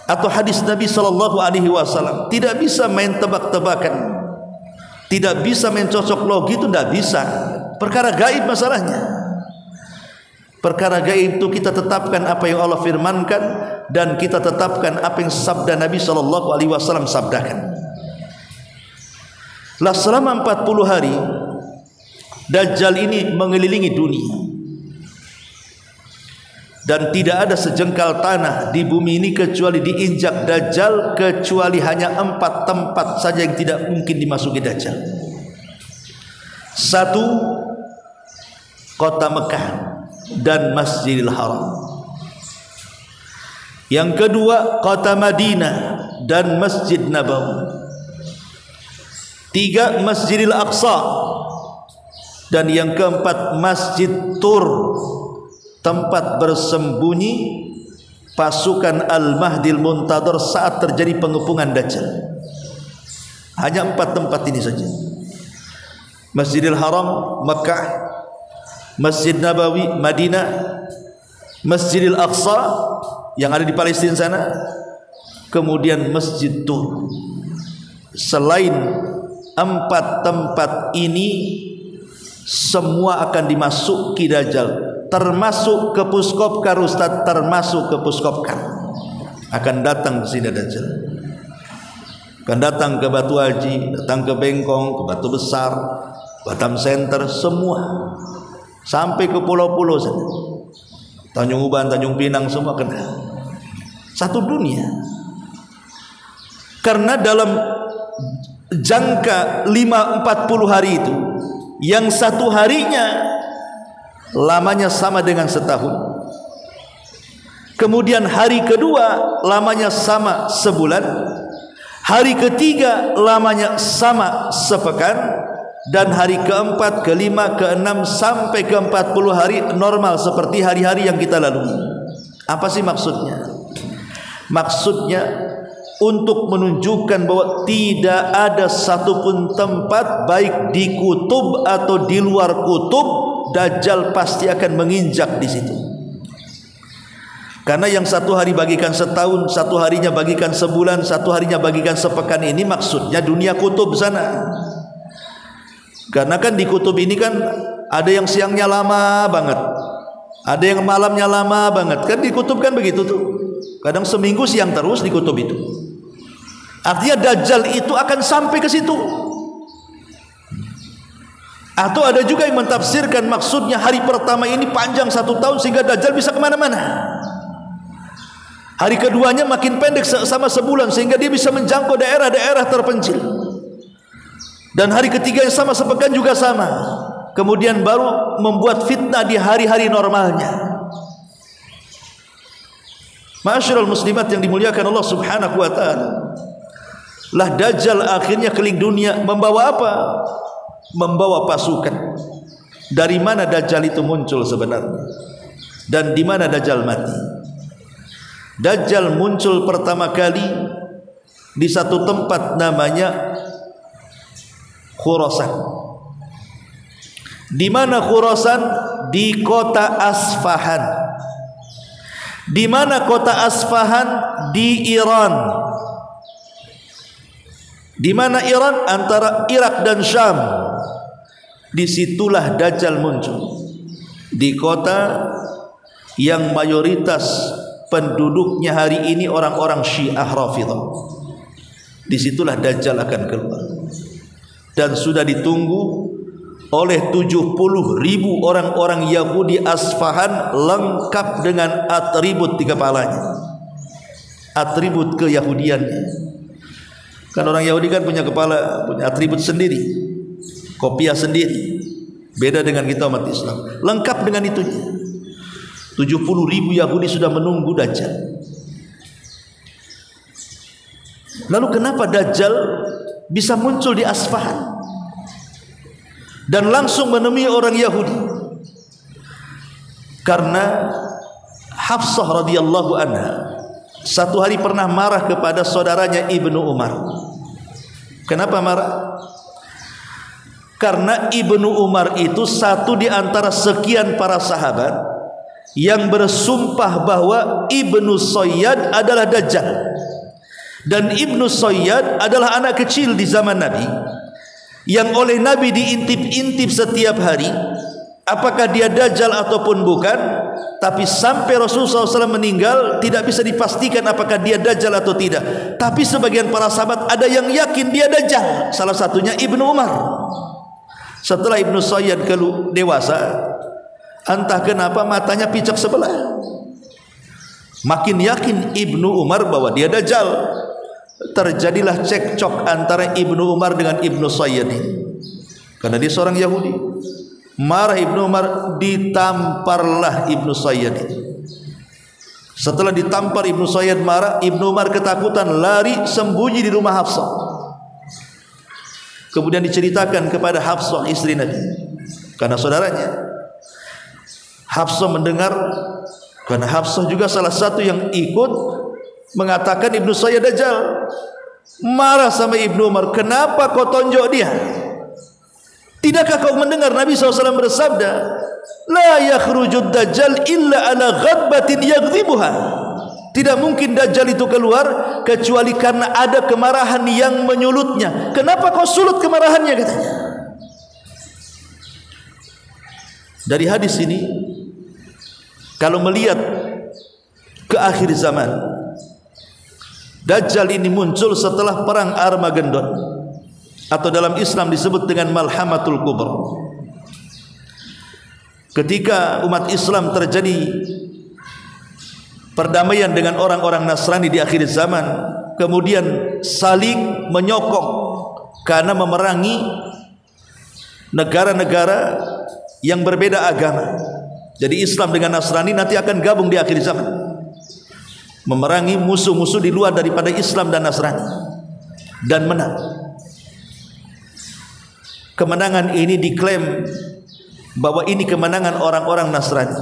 Speaker 1: atau hadis Nabi sallallahu alaihi wasallam. Tidak bisa main tebak-tebakan, tidak bisa main cocok logi, itu tidak bisa. Perkara gaib masalahnya. Perkara gaib itu kita tetapkan apa yang Allah firmankan, dan kita tetapkan apa yang sabda Nabi sallallahu alaihi wasallam sabdakan. Lah selama 40 hari Dajjal ini mengelilingi dunia, dan tidak ada sejengkal tanah di bumi ini kecuali diinjak Dajjal, kecuali hanya 4 tempat saja yang tidak mungkin dimasuki Dajjal. 1, kota Mekah dan Masjidil Haram. Yang kedua, kota Madinah dan Masjid Nabawi. 3, Masjidil Aqsa. Dan yang keempat, Masjid Tur, tempat bersembunyi pasukan Al-Mahdil Muntadhar saat terjadi pengepungan Dajjal. Hanya 4 tempat ini saja. Masjidil Haram, Mekah, Masjid Nabawi, Madinah, Masjidil Aqsa yang ada di Palestina sana, kemudian Masjid Tur. Selain 4 tempat ini, semua akan dimasuki Dajjal, termasuk ke Puskopkar. Ustaz, termasuk ke Puskopkar akan datang ke sini Dajjal. Akan datang ke Batu Haji, datang ke Bengkong, ke Batu Besar, Batam Center, semua sampai ke pulau-pulau sana, Tanjung Uban, Tanjung Pinang, semua kena. Satu dunia. Karena dalam jangka 40 hari itu, yang 1 harinya lamanya sama dengan setahun, kemudian hari kedua lamanya sama sebulan, hari ketiga lamanya sama sepekan, dan hari keempat, kelima, keenam sampai ke 40 hari normal seperti hari-hari yang kita lalui. Apa sih maksudnya? Maksudnya untuk menunjukkan bahwa tidak ada satupun tempat, baik di kutub atau di luar kutub, Dajjal pasti akan menginjak di situ. Karena yang 1 hari bagikan setahun, 1 harinya bagikan sebulan, 1 harinya bagikan sepekan, ini maksudnya dunia kutub sana. Karena kan di kutub ini kan ada yang siangnya lama banget, ada yang malamnya lama banget. Kan di kutub kan begitu tuh. Kadang seminggu siang terus di kutub itu. Artinya Dajjal itu akan sampai ke situ. Atau ada juga yang mentafsirkan maksudnya hari pertama ini panjang 1 tahun sehingga Dajjal bisa kemana-mana. Hari keduanya makin pendek sama sebulan sehingga dia bisa menjangkau daerah-daerah terpencil. Dan hari ketiga yang sama sepekan juga sama. Kemudian baru membuat fitnah di hari-hari normalnya. Ma'asyiral muslimat yang dimuliakan Allah Subhanahu wa taala. Lah Dajjal akhirnya keliling dunia membawa apa? Membawa pasukan. Dari mana Dajjal itu muncul sebenarnya? Dan di mana Dajjal mati? Dajjal muncul pertama kali di satu tempat namanya Khurasan. Di mana Khurasan? Di kota Asfahan. Di mana kota Asfahan? Di Iran. Di mana Iran? Antara Irak dan Syam. Disitulah Dajjal muncul. Di kota yang mayoritas penduduknya hari ini orang-orang Syiah Rafidhah. Disitulah Dajjal akan keluar. Dan sudah ditunggu oleh 70.000 orang-orang Yahudi Asfahan, lengkap dengan atribut di kepalanya, atribut keyahudiannya. Kan orang Yahudi kan punya kepala, punya atribut sendiri, kopiah sendiri, beda dengan kita umat Islam. Lengkap dengan itu. 70.000 Yahudi sudah menunggu Dajjal. Lalu kenapa Dajjal bisa muncul di Asfahan dan langsung menemui orang Yahudi? Karena Hafsah radhiyallahu anha satu hari pernah marah kepada saudaranya Ibnu Umar. Kenapa marah? Karena Ibnu Umar itu satu di antara sekian para sahabat yang bersumpah bahwa Ibnu Sayyad adalah Dajjal. Dan Ibnu Sayyad adalah anak kecil di zaman Nabi yang oleh Nabi diintip-intip setiap hari apakah dia Dajjal ataupun bukan. Tapi sampai Rasulullah SAW meninggal tidak bisa dipastikan apakah dia Dajjal atau tidak. Tapi sebagian para sahabat ada yang yakin dia Dajjal, salah satunya Ibnu Umar. Setelah Ibnu Sayyad dewasa, entah kenapa matanya picak sebelah. Makin yakin Ibnu Umar bahwa dia Dajjal. Terjadilah cekcok antara Ibnu Umar dengan Ibnu Sayyad ini, karena dia seorang Yahudi. Marah Ibnu Umar, ditamparlah Ibnu Sayyad ini. Setelah ditampar Ibnu Sayyad marah, Ibnu Umar ketakutan, lari sembunyi di rumah Hafsah. Kemudian diceritakan kepada Hafsah istri Nabi, karena saudaranya. Hafsah mendengar, karena Hafsah juga salah satu yang ikut mengatakan Ibnu Sayyad Dajjal. Marah sama Ibnu Umar, kenapa kau tonjok dia? Tidakkah kau mendengar Nabi SAW bersabda, la yakhrujud Dajjal illa ala ghadbatin yaghdibuha. Tidak mungkin Dajjal itu keluar kecuali karena ada kemarahan yang menyulutnya. Kenapa kau sulut kemarahannya, katanya. Dari hadis ini, kalau melihat ke akhir zaman, Dajjal ini muncul setelah perang Armageddon, atau dalam Islam disebut dengan Malhamatul Kubra. Ketika umat Islam terjadi perdamaian dengan orang-orang Nasrani di akhir zaman, kemudian saling menyokong karena memerangi negara-negara yang berbeda agama. Jadi Islam dengan Nasrani nanti akan gabung di akhir zaman, memerangi musuh-musuh di luar daripada Islam dan Nasrani, dan menang. Kemenangan ini diklaim bahwa ini kemenangan orang-orang Nasrani,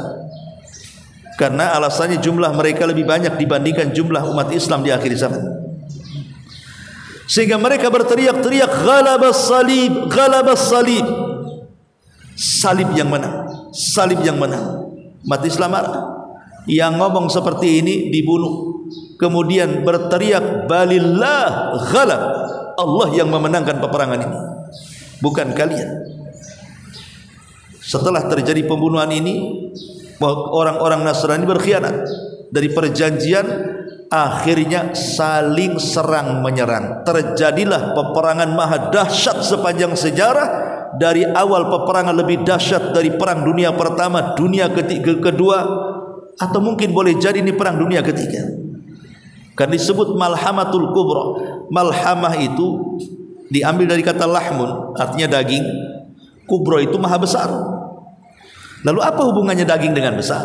Speaker 1: karena alasannya jumlah mereka lebih banyak dibandingkan jumlah umat Islam di akhir zaman, sehingga mereka berteriak-teriak, ghalabas salib, ghalabas salib. Salib yang menang, salib yang menang. Umat Islam marah. Yang ngomong seperti ini dibunuh. Kemudian berteriak, balillah ghalab, Allah yang memenangkan peperangan ini, bukan kalian. Setelah terjadi pembunuhan ini, orang-orang Nasrani berkhianat dari perjanjian, akhirnya saling serang menyerang. Terjadilah peperangan maha dahsyat sepanjang sejarah. Dari awal peperangan lebih dahsyat dari perang dunia pertama, dunia kedua, atau mungkin boleh jadi ini perang dunia ketiga. Kan disebut Malhamatul Kubra. Malhamah itu diambil dari kata lahmun, artinya daging. Kubra itu maha besar. Lalu apa hubungannya daging dengan besar?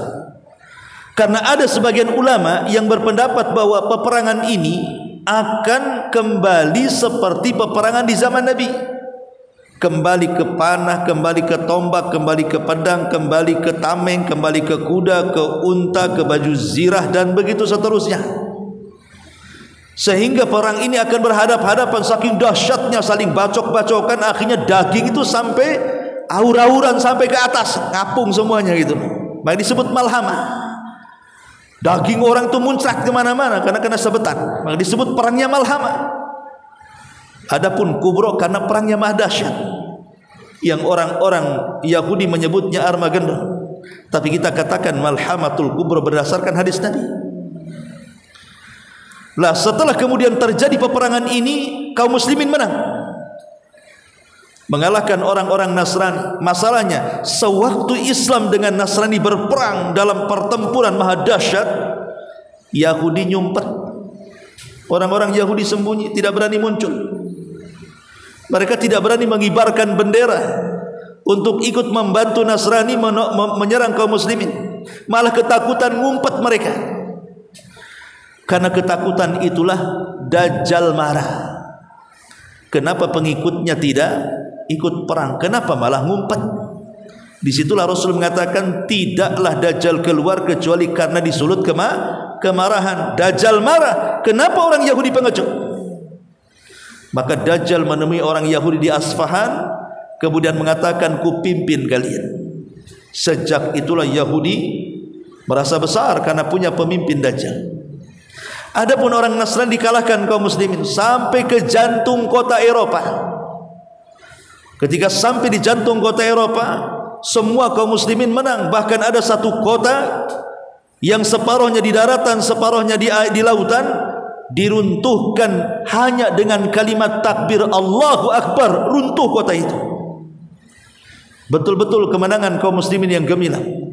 Speaker 1: Karena ada sebagian ulama yang berpendapat bahwa peperangan ini akan kembali seperti peperangan di zaman Nabi. Kembali ke panah, kembali ke tombak, kembali ke pedang, kembali ke tameng, kembali ke kuda, ke unta, ke baju zirah, dan begitu seterusnya. Sehingga perang ini akan berhadap-hadapan, saking dahsyatnya saling bacok-bacokan, akhirnya daging itu sampai aur-auran sampai ke atas, ngapung semuanya gitu. Maka disebut malhamah. Daging orang itu muncrat kemana-mana karena kena sabetan, maka disebut perangnya malhamah. Adapun kubro karena perangnya maha dahsyat, yang orang-orang Yahudi menyebutnya Armageddon, tapi kita katakan Malhamatul Kubra berdasarkan hadis Nabi. Lah setelah kemudian terjadi peperangan ini, kaum muslimin menang. mengalahkan orang-orang Nasrani. Masalahnya, sewaktu Islam dengan Nasrani berperang dalam pertempuran maha dahsyat, Yahudi nyumpet. Orang-orang Yahudi sembunyi, tidak berani muncul. Mereka tidak berani mengibarkan bendera untuk ikut membantu Nasrani menyerang kaum muslimin. Malah ketakutan ngumpet mereka. Karena ketakutan itulah Dajjal marah. Kenapa pengikutnya tidak ikut perang? Kenapa malah ngumpet? Disitulah Rasul mengatakan, tidaklah Dajjal keluar kecuali karena disulut kemarahan. Dajjal marah. Kenapa orang Yahudi pengecut? Maka Dajjal menemui orang Yahudi di Asfahan, kemudian mengatakan, ku pimpin kalian. Sejak itulah Yahudi merasa besar karena punya pemimpin Dajjal. Adapun orang Nasrani dikalahkan kaum muslimin sampai ke jantung kota Eropa. Ketika sampai di jantung kota Eropa, semua kaum muslimin menang. Bahkan ada satu kota yang separuhnya di daratan, separuhnya di lautan, diruntuhkan hanya dengan kalimat takbir Allahu Akbar. Runtuh kota itu. Betul-betul kemenangan kaum muslimin yang gemilang.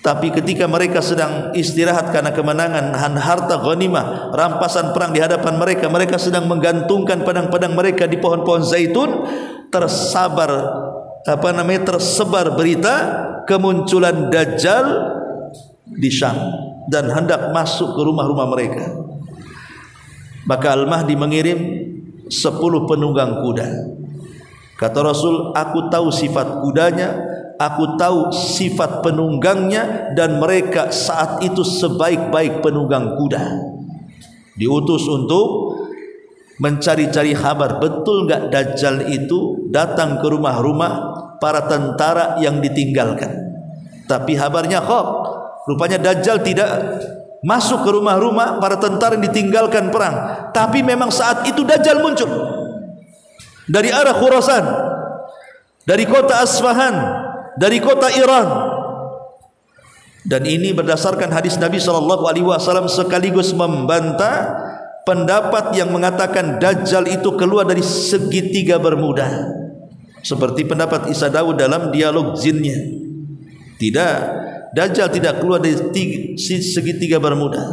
Speaker 1: Tapi ketika mereka sedang istirahat karena kemenangan, harta ghanimah, rampasan perang di hadapan mereka, mereka sedang menggantungkan pedang-pedang mereka di pohon-pohon zaitun, tersebar berita kemunculan Dajjal di Syam dan hendak masuk ke rumah-rumah mereka. Maka Al-Mahdi mengirim 10 penunggang kuda. Kata Rasul, aku tahu sifat kudanya, aku tahu sifat penunggangnya, dan mereka saat itu sebaik-baik penunggang kuda. Diutus untuk mencari-cari kabar, betul enggak Dajjal itu datang ke rumah-rumah para tentara yang ditinggalkan. Tapi kabarnya khop. Rupanya Dajjal tidak masuk ke rumah-rumah para tentara yang ditinggalkan perang. Tapi memang saat itu Dajjal muncul dari arah Khurasan, dari kota Asfahan, dari kota Iran. Dan ini berdasarkan hadis Nabi SAW sekaligus membantah pendapat yang mengatakan Dajjal itu keluar dari segitiga Bermuda, seperti pendapat Isa Daud dalam dialog jinnya. Tidak, Dajjal tidak keluar dari segitiga Bermuda.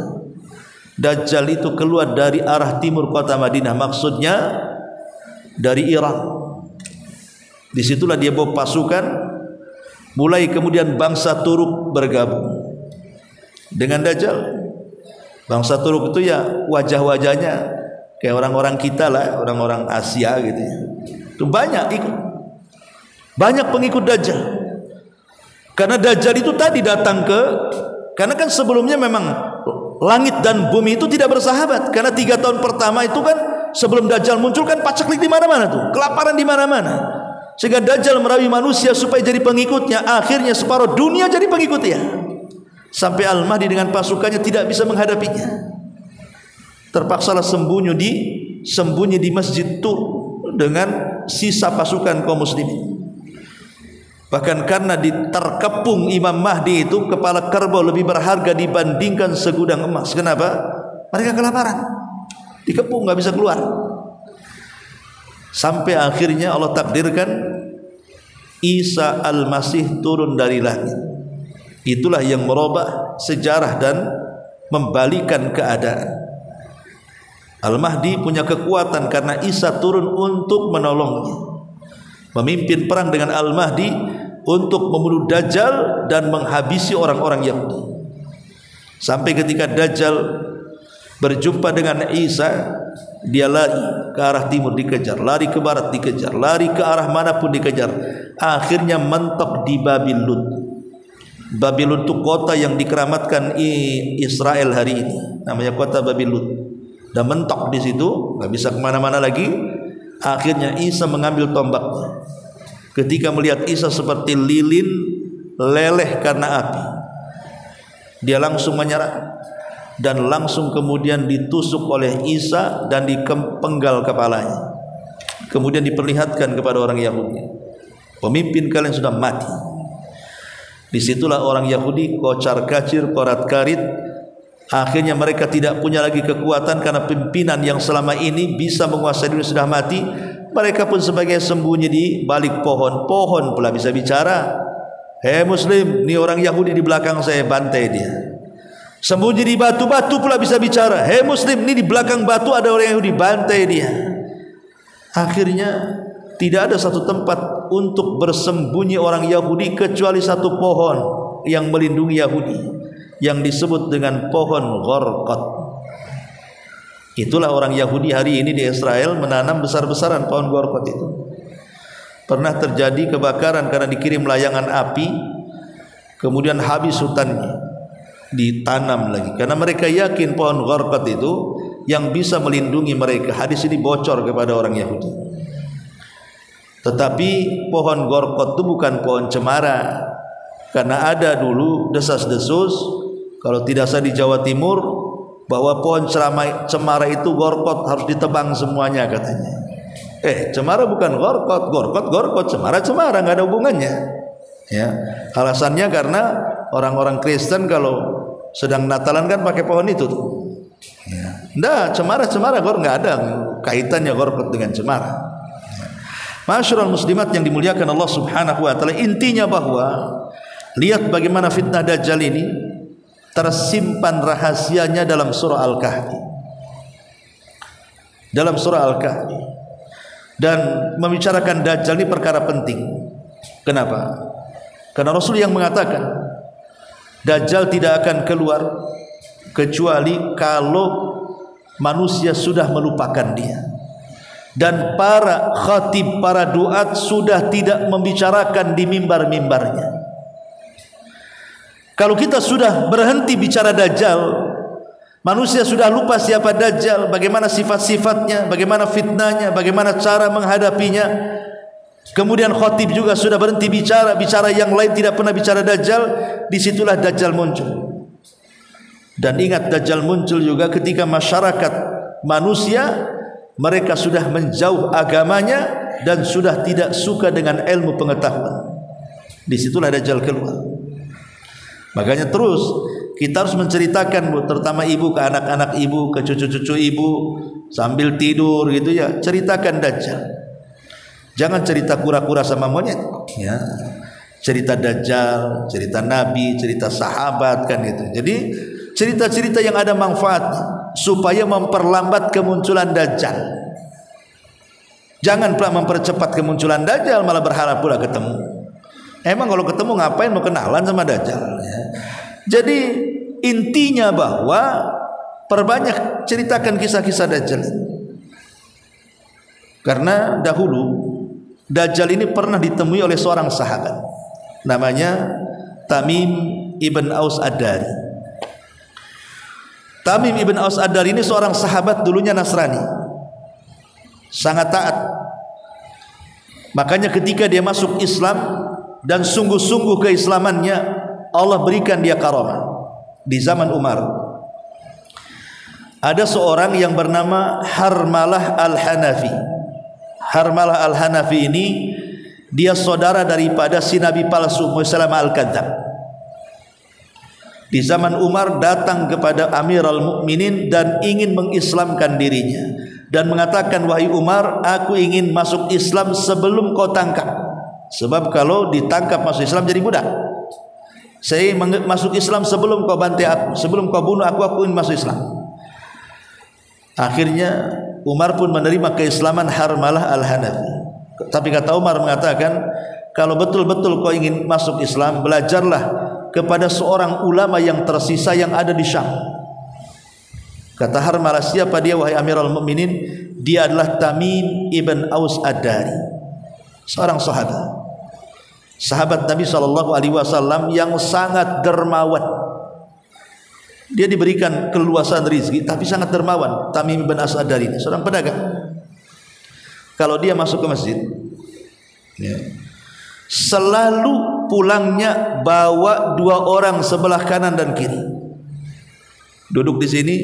Speaker 1: Dajjal itu keluar dari arah timur kota Madinah, maksudnya dari Iran. Disitulah dia bawa pasukan. Mulai kemudian bangsa Turuk bergabung dengan Dajjal. Bangsa Turuk itu ya wajah-wajahnya kayak orang-orang kita lah, orang-orang Asia gitu ya. Itu banyak ikut, banyak pengikut Dajjal. Karena Dajjal itu tadi datang karena kan sebelumnya memang langit dan bumi itu tidak bersahabat. Karena 3 tahun pertama itu kan sebelum Dajjal muncul kan paceklik di mana-mana tuh, kelaparan di mana-mana. Sehingga Dajjal merayu manusia supaya jadi pengikutnya. Akhirnya separuh dunia jadi pengikutnya. Sampai Al-Mahdi dengan pasukannya tidak bisa menghadapinya. Terpaksalah sembunyi di Masjid Tur dengan sisa pasukan kaum muslimin. Bahkan karena terkepung Imam Mahdi itu, kepala kerbau lebih berharga dibandingkan segudang emas. Kenapa? Mereka kelaparan, dikepung, nggak bisa keluar. Sampai akhirnya Allah takdirkan Isa Al-Masih turun dari langit. Itulah yang merubah sejarah dan membalikan keadaan. Al-Mahdi punya kekuatan karena Isa turun untuk menolongnya. Memimpin perang dengan Al-Mahdi untuk membunuh Dajjal dan menghabisi orang-orang Yahudi. Sampai ketika Dajjal berjumpa dengan Isa, dia lari ke arah timur dikejar, lari ke barat dikejar, lari ke arah manapun dikejar. Akhirnya mentok di Babil Lud. Babil Lud itu kota yang dikeramatkan Israel hari ini, namanya kota Babil Lud. Dan mentok di situ, nggak bisa kemana-mana lagi. Akhirnya Isa mengambil tombaknya. Ketika melihat Isa seperti lilin leleh karena api, dia langsung menyerah dan langsung kemudian ditusuk oleh Isa dan dipenggal kepalanya. Kemudian diperlihatkan kepada orang Yahudi, pemimpin kalian sudah mati. Disitulah orang Yahudi kocar kacir, korat karit. Akhirnya mereka tidak punya lagi kekuatan karena pimpinan yang selama ini bisa menguasai dunia sudah mati. mereka pun sebagai sembunyi di balik pohon. Pohon pula bisa bicara. Hei Muslim, ini orang Yahudi di belakang saya, bantai dia. Sembunyi di batu, batu pula bisa bicara. Hei Muslim, ini di belakang batu ada orang Yahudi, bantai dia. Akhirnya tidak ada satu tempat untuk bersembunyi orang Yahudi kecuali satu pohon yang melindungi Yahudi, yang disebut dengan pohon Gharqad. Itulah orang Yahudi hari ini di Israel menanam besar-besaran pohon Gharqad itu. Pernah terjadi kebakaran karena dikirim layangan api, kemudian habis hutannya, ditanam lagi karena mereka yakin pohon Gharqad itu yang bisa melindungi mereka. Hadis ini bocor kepada orang Yahudi. Tetapi pohon Gharqad itu bukan pohon cemara, karena ada dulu desas-desus, kalau tidak salah di Jawa Timur, bahwa pohon cemara itu Gharqad harus ditebang semuanya katanya. Cemara bukan Gharqad, Gharqad, cemara, nggak ada hubungannya. Ya, alasannya karena orang-orang Kristen kalau sedang Natalan kan pakai pohon itu tuh. Ya. Nggak, cemara nggak ada kaitannya Gharqad dengan cemara. Masyarul muslimat yang dimuliakan Allah Subhanahu wa taala, intinya bahwa lihat bagaimana fitnah Dajjal ini tersimpan rahasianya dalam surah Al-Kahfi. Dalam surah Al-Kahfi. Dan membicarakan Dajjal ini perkara penting. Kenapa? Karena Rasul yang mengatakan Dajjal tidak akan keluar kecuali kalau manusia sudah melupakan dia. Dan para khatib, para duat sudah tidak membicarakan di mimbar-mimbarnya. Kalau kita sudah berhenti bicara Dajjal, manusia sudah lupa siapa Dajjal, bagaimana sifat-sifatnya, bagaimana fitnahnya, bagaimana cara menghadapinya. Kemudian khatib juga sudah berhenti bicara yang lain tidak pernah bicara Dajjal, disitulah Dajjal muncul. Dan ingat, Dajjal muncul juga ketika masyarakat manusia mereka sudah menjauh agamanya dan sudah tidak suka dengan ilmu pengetahuan. Disitulah Dajjal keluar. Makanya terus kita harus menceritakan, terutama ibu ke anak-anak ibu, ke cucu-cucu ibu, sambil tidur gitu ya, ceritakan Dajjal. Jangan cerita kura-kura sama monyet, ya. Cerita Dajjal, cerita Nabi, cerita sahabat kan gitu. Jadi cerita-cerita yang ada manfaatnya supaya memperlambat kemunculan Dajjal. Jangan pula mempercepat kemunculan Dajjal malah berharap pula ketemu. Emang kalau ketemu ngapain mau kenalan sama Dajjal, ya. Jadi intinya bahwa perbanyak ceritakan kisah-kisah Dajjal. Karena dahulu Dajjal ini pernah ditemui oleh seorang sahabat, namanya Tamim ibn Aus Ad-Dari. Tamim ibn Aus Ad-Dari ini seorang sahabat dulunya Nasrani, sangat taat. Makanya ketika dia masuk Islam dan sungguh-sungguh keislamannya, Allah berikan dia karamah. Di zaman Umar ada seorang yang bernama Harmalah Al-Hanafi. Harmalah Al-Hanafi ini dia saudara daripada si Nabi palsu Musailamah Al-Kadzab. Di zaman Umar datang kepada Amirul Mukminin dan ingin mengislamkan dirinya dan mengatakan, wahai Umar, aku ingin masuk Islam sebelum kau tangkap. Sebab kalau ditangkap masuk Islam jadi budak. Saya masuk Islam sebelum kau bantai aku, sebelum kau bunuh aku ingin masuk Islam. Akhirnya Umar pun menerima keislaman Harmalah Al-Hanafi. Tapi kata Umar mengatakan, kalau betul-betul kau ingin masuk Islam, belajarlah kepada seorang ulama yang tersisa yang ada di Syam. Kata Harmalah, siapa dia wahai Amirul Mukminin? Dia adalah Tamim ibn Aus Ad-Dari, seorang sahabat Nabi SAW yang sangat dermawan. Dia diberikan keluasan rizki tapi sangat dermawan. Tamim ibn Aus Ad-Dari ini seorang pedagang. Kalau dia masuk ke masjid, ya, selalu pulangnya bawa dua orang sebelah kanan dan kiri. Duduk di sini,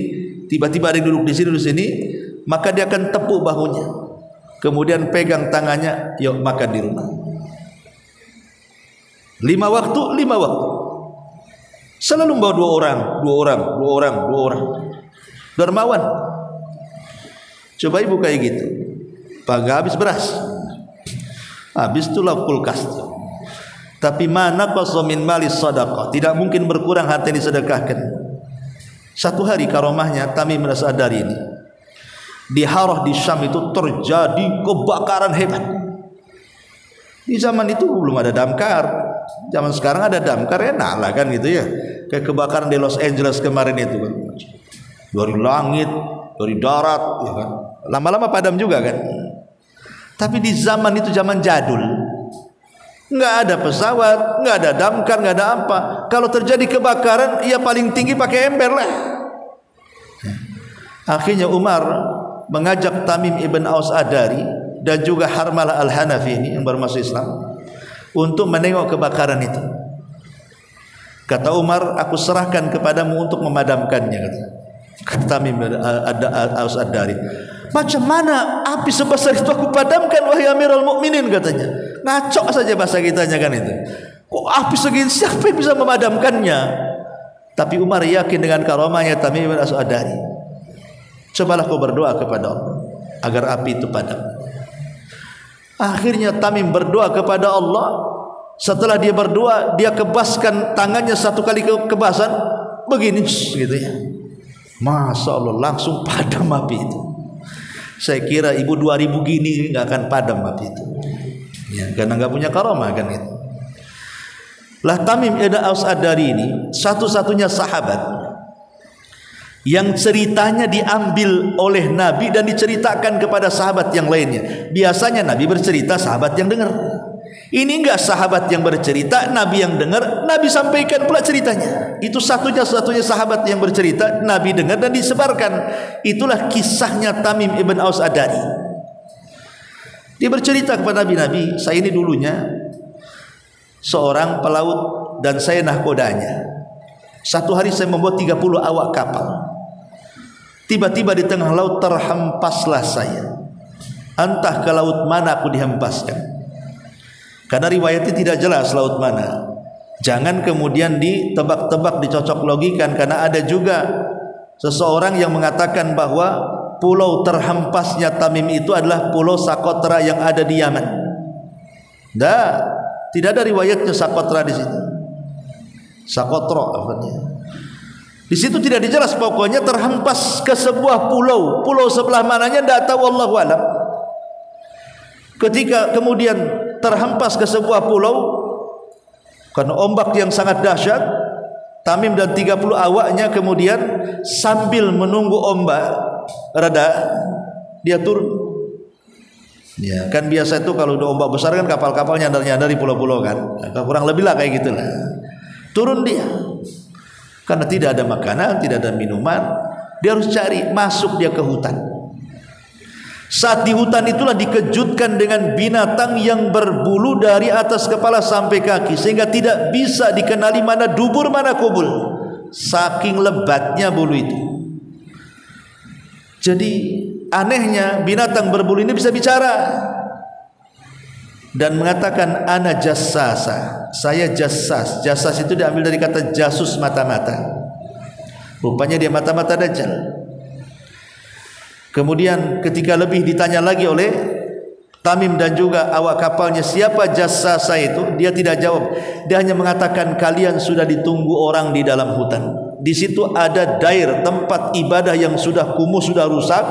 Speaker 1: tiba-tiba ada yang duduk di sini, maka dia akan tepuk bahunya, kemudian pegang tangannya, yuk makan di rumah. 5 waktu. Selalu membawa dua orang. Dermawan. Coba ibu kayak gitu. Pagak habis beras, habis itulah kulkas. Tapi mana qasa min mali sadaqah, tidak mungkin berkurang harta yang disedekahkan. Satu hari karomahnya Tamim As-Adari ini di Harrah di Syam itu terjadi kebakaran hebat. Di zaman itu belum ada damkar. Zaman sekarang ada damkar, enak lah kan gitu ya. Kayak kebakaran di Los Angeles kemarin itu kan. Dari langit, dari darat, ya kan. Lama-lama padam juga kan. Tapi di zaman itu zaman jadul, nggak ada pesawat, nggak ada damkar, nggak ada apa. Kalau terjadi kebakaran, ya paling tinggi pakai ember lah. Akhirnya Umar mengajak Tamim ibn Aus Adari dan juga Harmalah al-Hanafi ini yang baru masuk Islam untuk menengok kebakaran itu. Kata Umar, aku serahkan kepadamu untuk memadamkannya. Kata Tamim Aus Adari, macam mana api sebesar itu aku padamkan wahai Amirul Mukminin, katanya. Ngacok saja bahasa kitanya kan itu. Kok api segini, siapa yang bisa memadamkannya? Tapi Umar yakin dengan karomahnya Tamim bin As-Adari. Cobalah kau berdoa kepada Allah agar api itu padam. Akhirnya Tamim berdoa kepada Allah. Setelah dia berdoa, dia kebaskan tangannya satu kali kebasan begini gitu ya. Masya Allah, langsung padam api itu. Saya kira ibu 2000 gini nggak akan padam api itu, ya, karena nggak punya karomah kan itu. Lah Tamim ibn Aus Adari ini satu-satunya sahabat yang ceritanya diambil oleh Nabi dan diceritakan kepada sahabat yang lainnya. Biasanya Nabi bercerita, sahabat yang dengar. Ini enggak sahabat yang bercerita, Nabi yang dengar, Nabi sampaikan pula ceritanya. Itu satunya-satunya sahabat yang bercerita, Nabi dengar dan disebarkan. Itulah kisahnya Tamim ibn Aus Adari. Dia bercerita kepada Nabi, saya ini dulunya seorang pelaut dan saya nahkodanya. Satu hari saya membuat 30 awak kapal. Tiba-tiba di tengah laut terhempaslah saya. Entah ke laut mana aku dihempaskan. Karena riwayatnya tidak jelas laut mana. Jangan kemudian ditebak-tebak, dicocok logikan, karena ada juga seseorang yang mengatakan bahwa pulau terhempasnya Tamim itu adalah pulau Sakotra yang ada di Yaman. Tidak ada riwayatnya Sakotra di situ. Sakotro apanya? Di situ tidak dijelas, pokoknya terhempas ke sebuah pulau. Pulau sebelah mananya tidak tahu, wallahu alam. Ketika kemudian terhempas ke sebuah pulau karena ombak yang sangat dahsyat, Tamim dan 30 awaknya kemudian sambil menunggu ombak reda, dia turun. Ya, kan biasa itu kalau udah ombak besar kan kapal-kapal nyandar-nyandar di pulau-pulau kan. Kurang lebih lah kayak gitulah. Turun dia. Karena tidak ada makanan, tidak ada minuman, dia harus cari, masuk dia ke hutan. Saat di hutan itulah dikejutkan dengan binatang yang berbulu dari atas kepala sampai kaki, sehingga tidak bisa dikenali mana dubur mana kubul, saking lebatnya bulu itu. Jadi anehnya binatang berbulu ini bisa bicara dan mengatakan ana jassasa, saya jassas. Jassas itu diambil dari kata jasus, mata-mata. Rupanya dia mata-mata Dajjal. Kemudian ketika lebih ditanya lagi oleh Tamim dan juga awak kapalnya, siapa jassasa itu? Dia tidak jawab. Dia hanya mengatakan, kalian sudah ditunggu orang di dalam hutan. Di situ ada dair, tempat ibadah yang sudah kumuh, sudah rusak.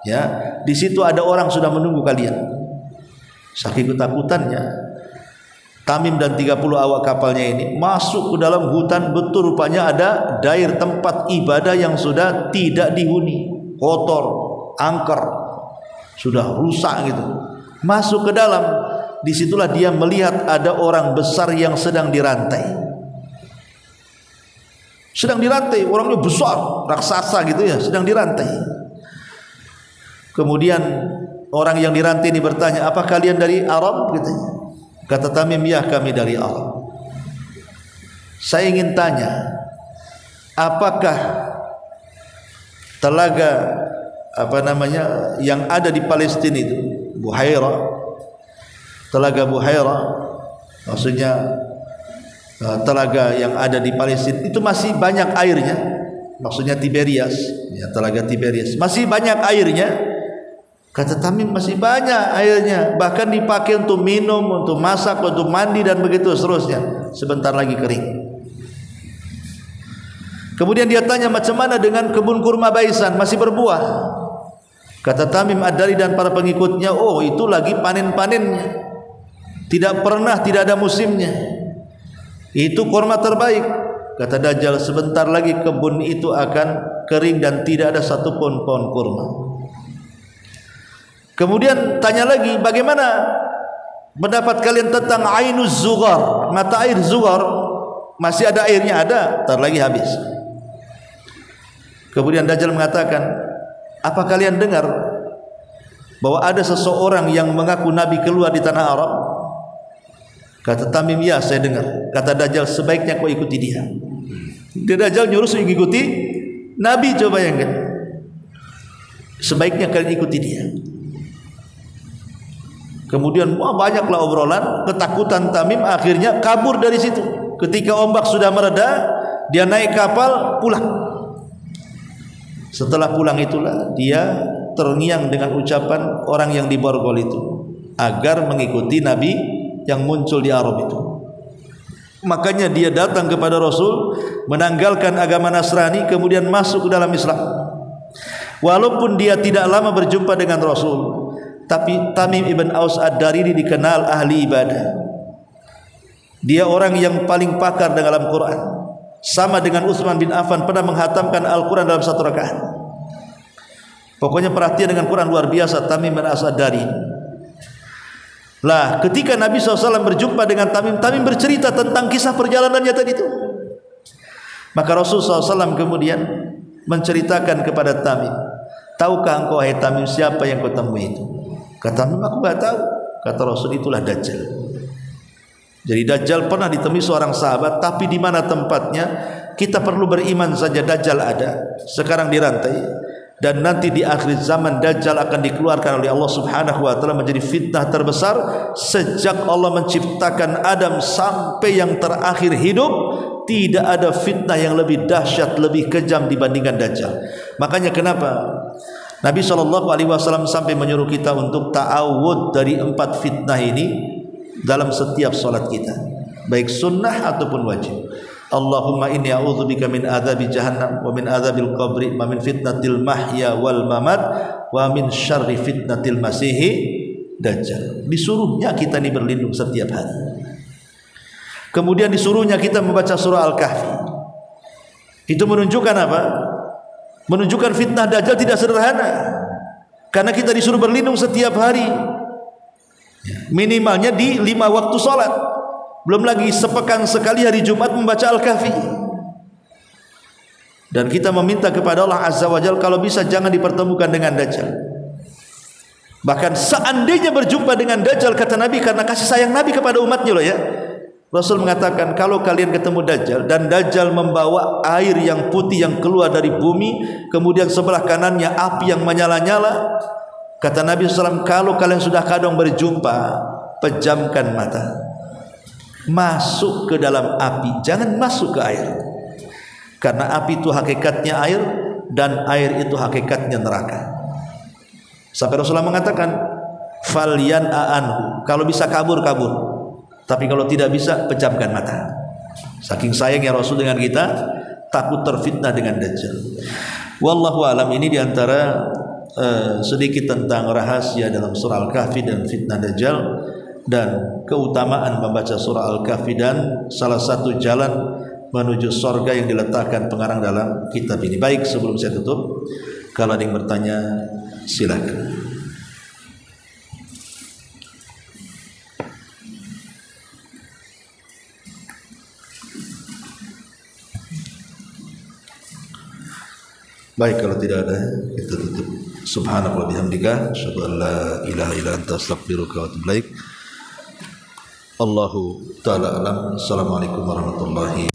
Speaker 1: Ya, di situ ada orang sudah menunggu kalian. Saking ketakutannya, Tamim dan 30 awak kapalnya ini masuk ke dalam hutan. Betul, rupanya ada dair, tempat ibadah yang sudah tidak dihuni, kotor, angker, sudah rusak gitu. Masuk ke dalam, disitulah dia melihat ada orang besar yang sedang dirantai. Sedang dirantai, orangnya besar, raksasa gitu ya, sedang dirantai. Kemudian orang yang dirantai ini bertanya, apa kalian dari Arab? Katanya. Kata Tamim, ya kami dari Arab. Saya ingin tanya, apakah telaga yang ada di Palestina itu, Buhaira, telaga Buhaira, maksudnya telaga yang ada di Palestina itu masih banyak airnya, maksudnya Tiberias, ya, telaga Tiberias masih banyak airnya. Kata Tamim, masih banyak airnya, bahkan dipakai untuk minum, untuk masak, untuk mandi dan begitu seterusnya. Sebentar lagi kering. Kemudian dia tanya, macam mana dengan kebun kurma Baisan, masih berbuah? Kata Tamim Ad-Dari dan para pengikutnya, oh itu lagi panen-panennya, tidak ada musimnya, itu kurma terbaik. Kata Dajjal, sebentar lagi kebun itu akan kering dan tidak ada satupun pohon kurma. Kemudian tanya lagi, bagaimana pendapat kalian tentang ainuz zughar, mata air zughar? Masih ada airnya? Ada, ntar lagi habis. Kemudian Dajjal mengatakan, apa kalian dengar bahwa ada seseorang yang mengaku Nabi keluar di tanah Arab? Kata Tamim, ya saya dengar. Kata Dajjal, sebaiknya kau ikuti dia. Dajjal nyuruh ikuti Nabi, coba yang kan? Sebaiknya kalian ikuti dia. Kemudian banyaklah obrolan, ketakutan Tamim, akhirnya kabur dari situ. Ketika ombak sudah mereda, dia naik kapal pulang. Setelah pulang itulah dia terngiang dengan ucapan orang yang di Borgol itu, agar mengikuti Nabi yang muncul di Arab itu. Makanya dia datang kepada Rasul, menanggalkan agama Nasrani, kemudian masuk ke dalam Islam. Walaupun dia tidak lama berjumpa dengan Rasul, tapi Tamim ibn Aus Ad-Dariri dikenal ahli ibadah. Dia orang yang paling pakar dalam Quran, sama dengan Utsman bin Affan, pernah menghatamkan Al-Quran dalam satu rakaat. Pokoknya perhatian dengan Quran luar biasa Tamim bin Aus Ad-Dariri. Lah, ketika Nabi SAW berjumpa dengan Tamim, Tamim bercerita tentang kisah perjalanannya tadi itu. Maka Rasul SAW kemudian menceritakan kepada Tamim, tahukah engkau wahai Tamim siapa yang kau temui itu? Kata Tamim, aku enggak tahu. Kata Rasul, itulah Dajjal. Jadi Dajjal pernah ditemui seorang sahabat, tapi di mana tempatnya kita perlu beriman saja. Dajjal ada, sekarang dirantai, dan nanti di akhir zaman Dajjal akan dikeluarkan oleh Allah Subhanahu wa taala menjadi fitnah terbesar sejak Allah menciptakan Adam sampai yang terakhir hidup. Tidak ada fitnah yang lebih dahsyat, lebih kejam dibandingkan Dajjal. Makanya kenapa Nabi SAW sampai menyuruh kita untuk ta'awud dari 4 fitnah ini dalam setiap salat kita, baik sunnah ataupun wajib. Allahumma inni a'udzubika min adzabi jahannam wa min adzabil qabri wa min fitnatil mahya wal mamat wa min syarri fitnatil masihi dajjal. Disuruhnya kita ini berlindung setiap hari. Kemudian disuruhnya kita membaca surah Al-Kahfi. Itu menunjukkan apa? Menunjukkan fitnah dajjal tidak sederhana. Karena kita disuruh berlindung setiap hari, minimalnya di 5 waktu salat. Belum lagi sepekan sekali hari Jumat membaca Al-Kahfi. Dan kita meminta kepada Allah Azza wa Jalla, kalau bisa jangan dipertemukan dengan Dajjal. Bahkan seandainya berjumpa dengan Dajjal, kata Nabi, karena kasih sayang Nabi kepada umatnya loh ya, Rasul mengatakan, kalau kalian ketemu Dajjal dan Dajjal membawa air yang putih yang keluar dari bumi, kemudian sebelah kanannya api yang menyala-nyala, kata Nabi SAW, kalau kalian sudah kadang berjumpa, pejamkan mata, masuk ke dalam api, jangan masuk ke air. Karena api itu hakikatnya air, dan air itu hakikatnya neraka. Sampai Rasulullah mengatakan, falyan a'anhu, kalau bisa kabur, kabur. Tapi kalau tidak bisa, pejamkan mata. Saking sayangnya Rasul dengan kita, takut terfitnah dengan Dajjal. Wallahu alam, ini diantara sedikit tentang rahasia dalam surah Al-Kahfi dan fitnah Dajjal, dan keutamaan membaca surah Al-Kahfi, dan salah satu jalan menuju sorga yang diletakkan pengarang dalam kitab ini. Baik, sebelum saya tutup, kalau ada yang bertanya silakan. Baik, kalau tidak ada, kita tutup. Subhanallah bihamdika, asyhadu an la ilaha illa anta, astaghfiruka wa atubu ilaik. Allahu ta'ala alam. Assalamualaikum warahmatullahi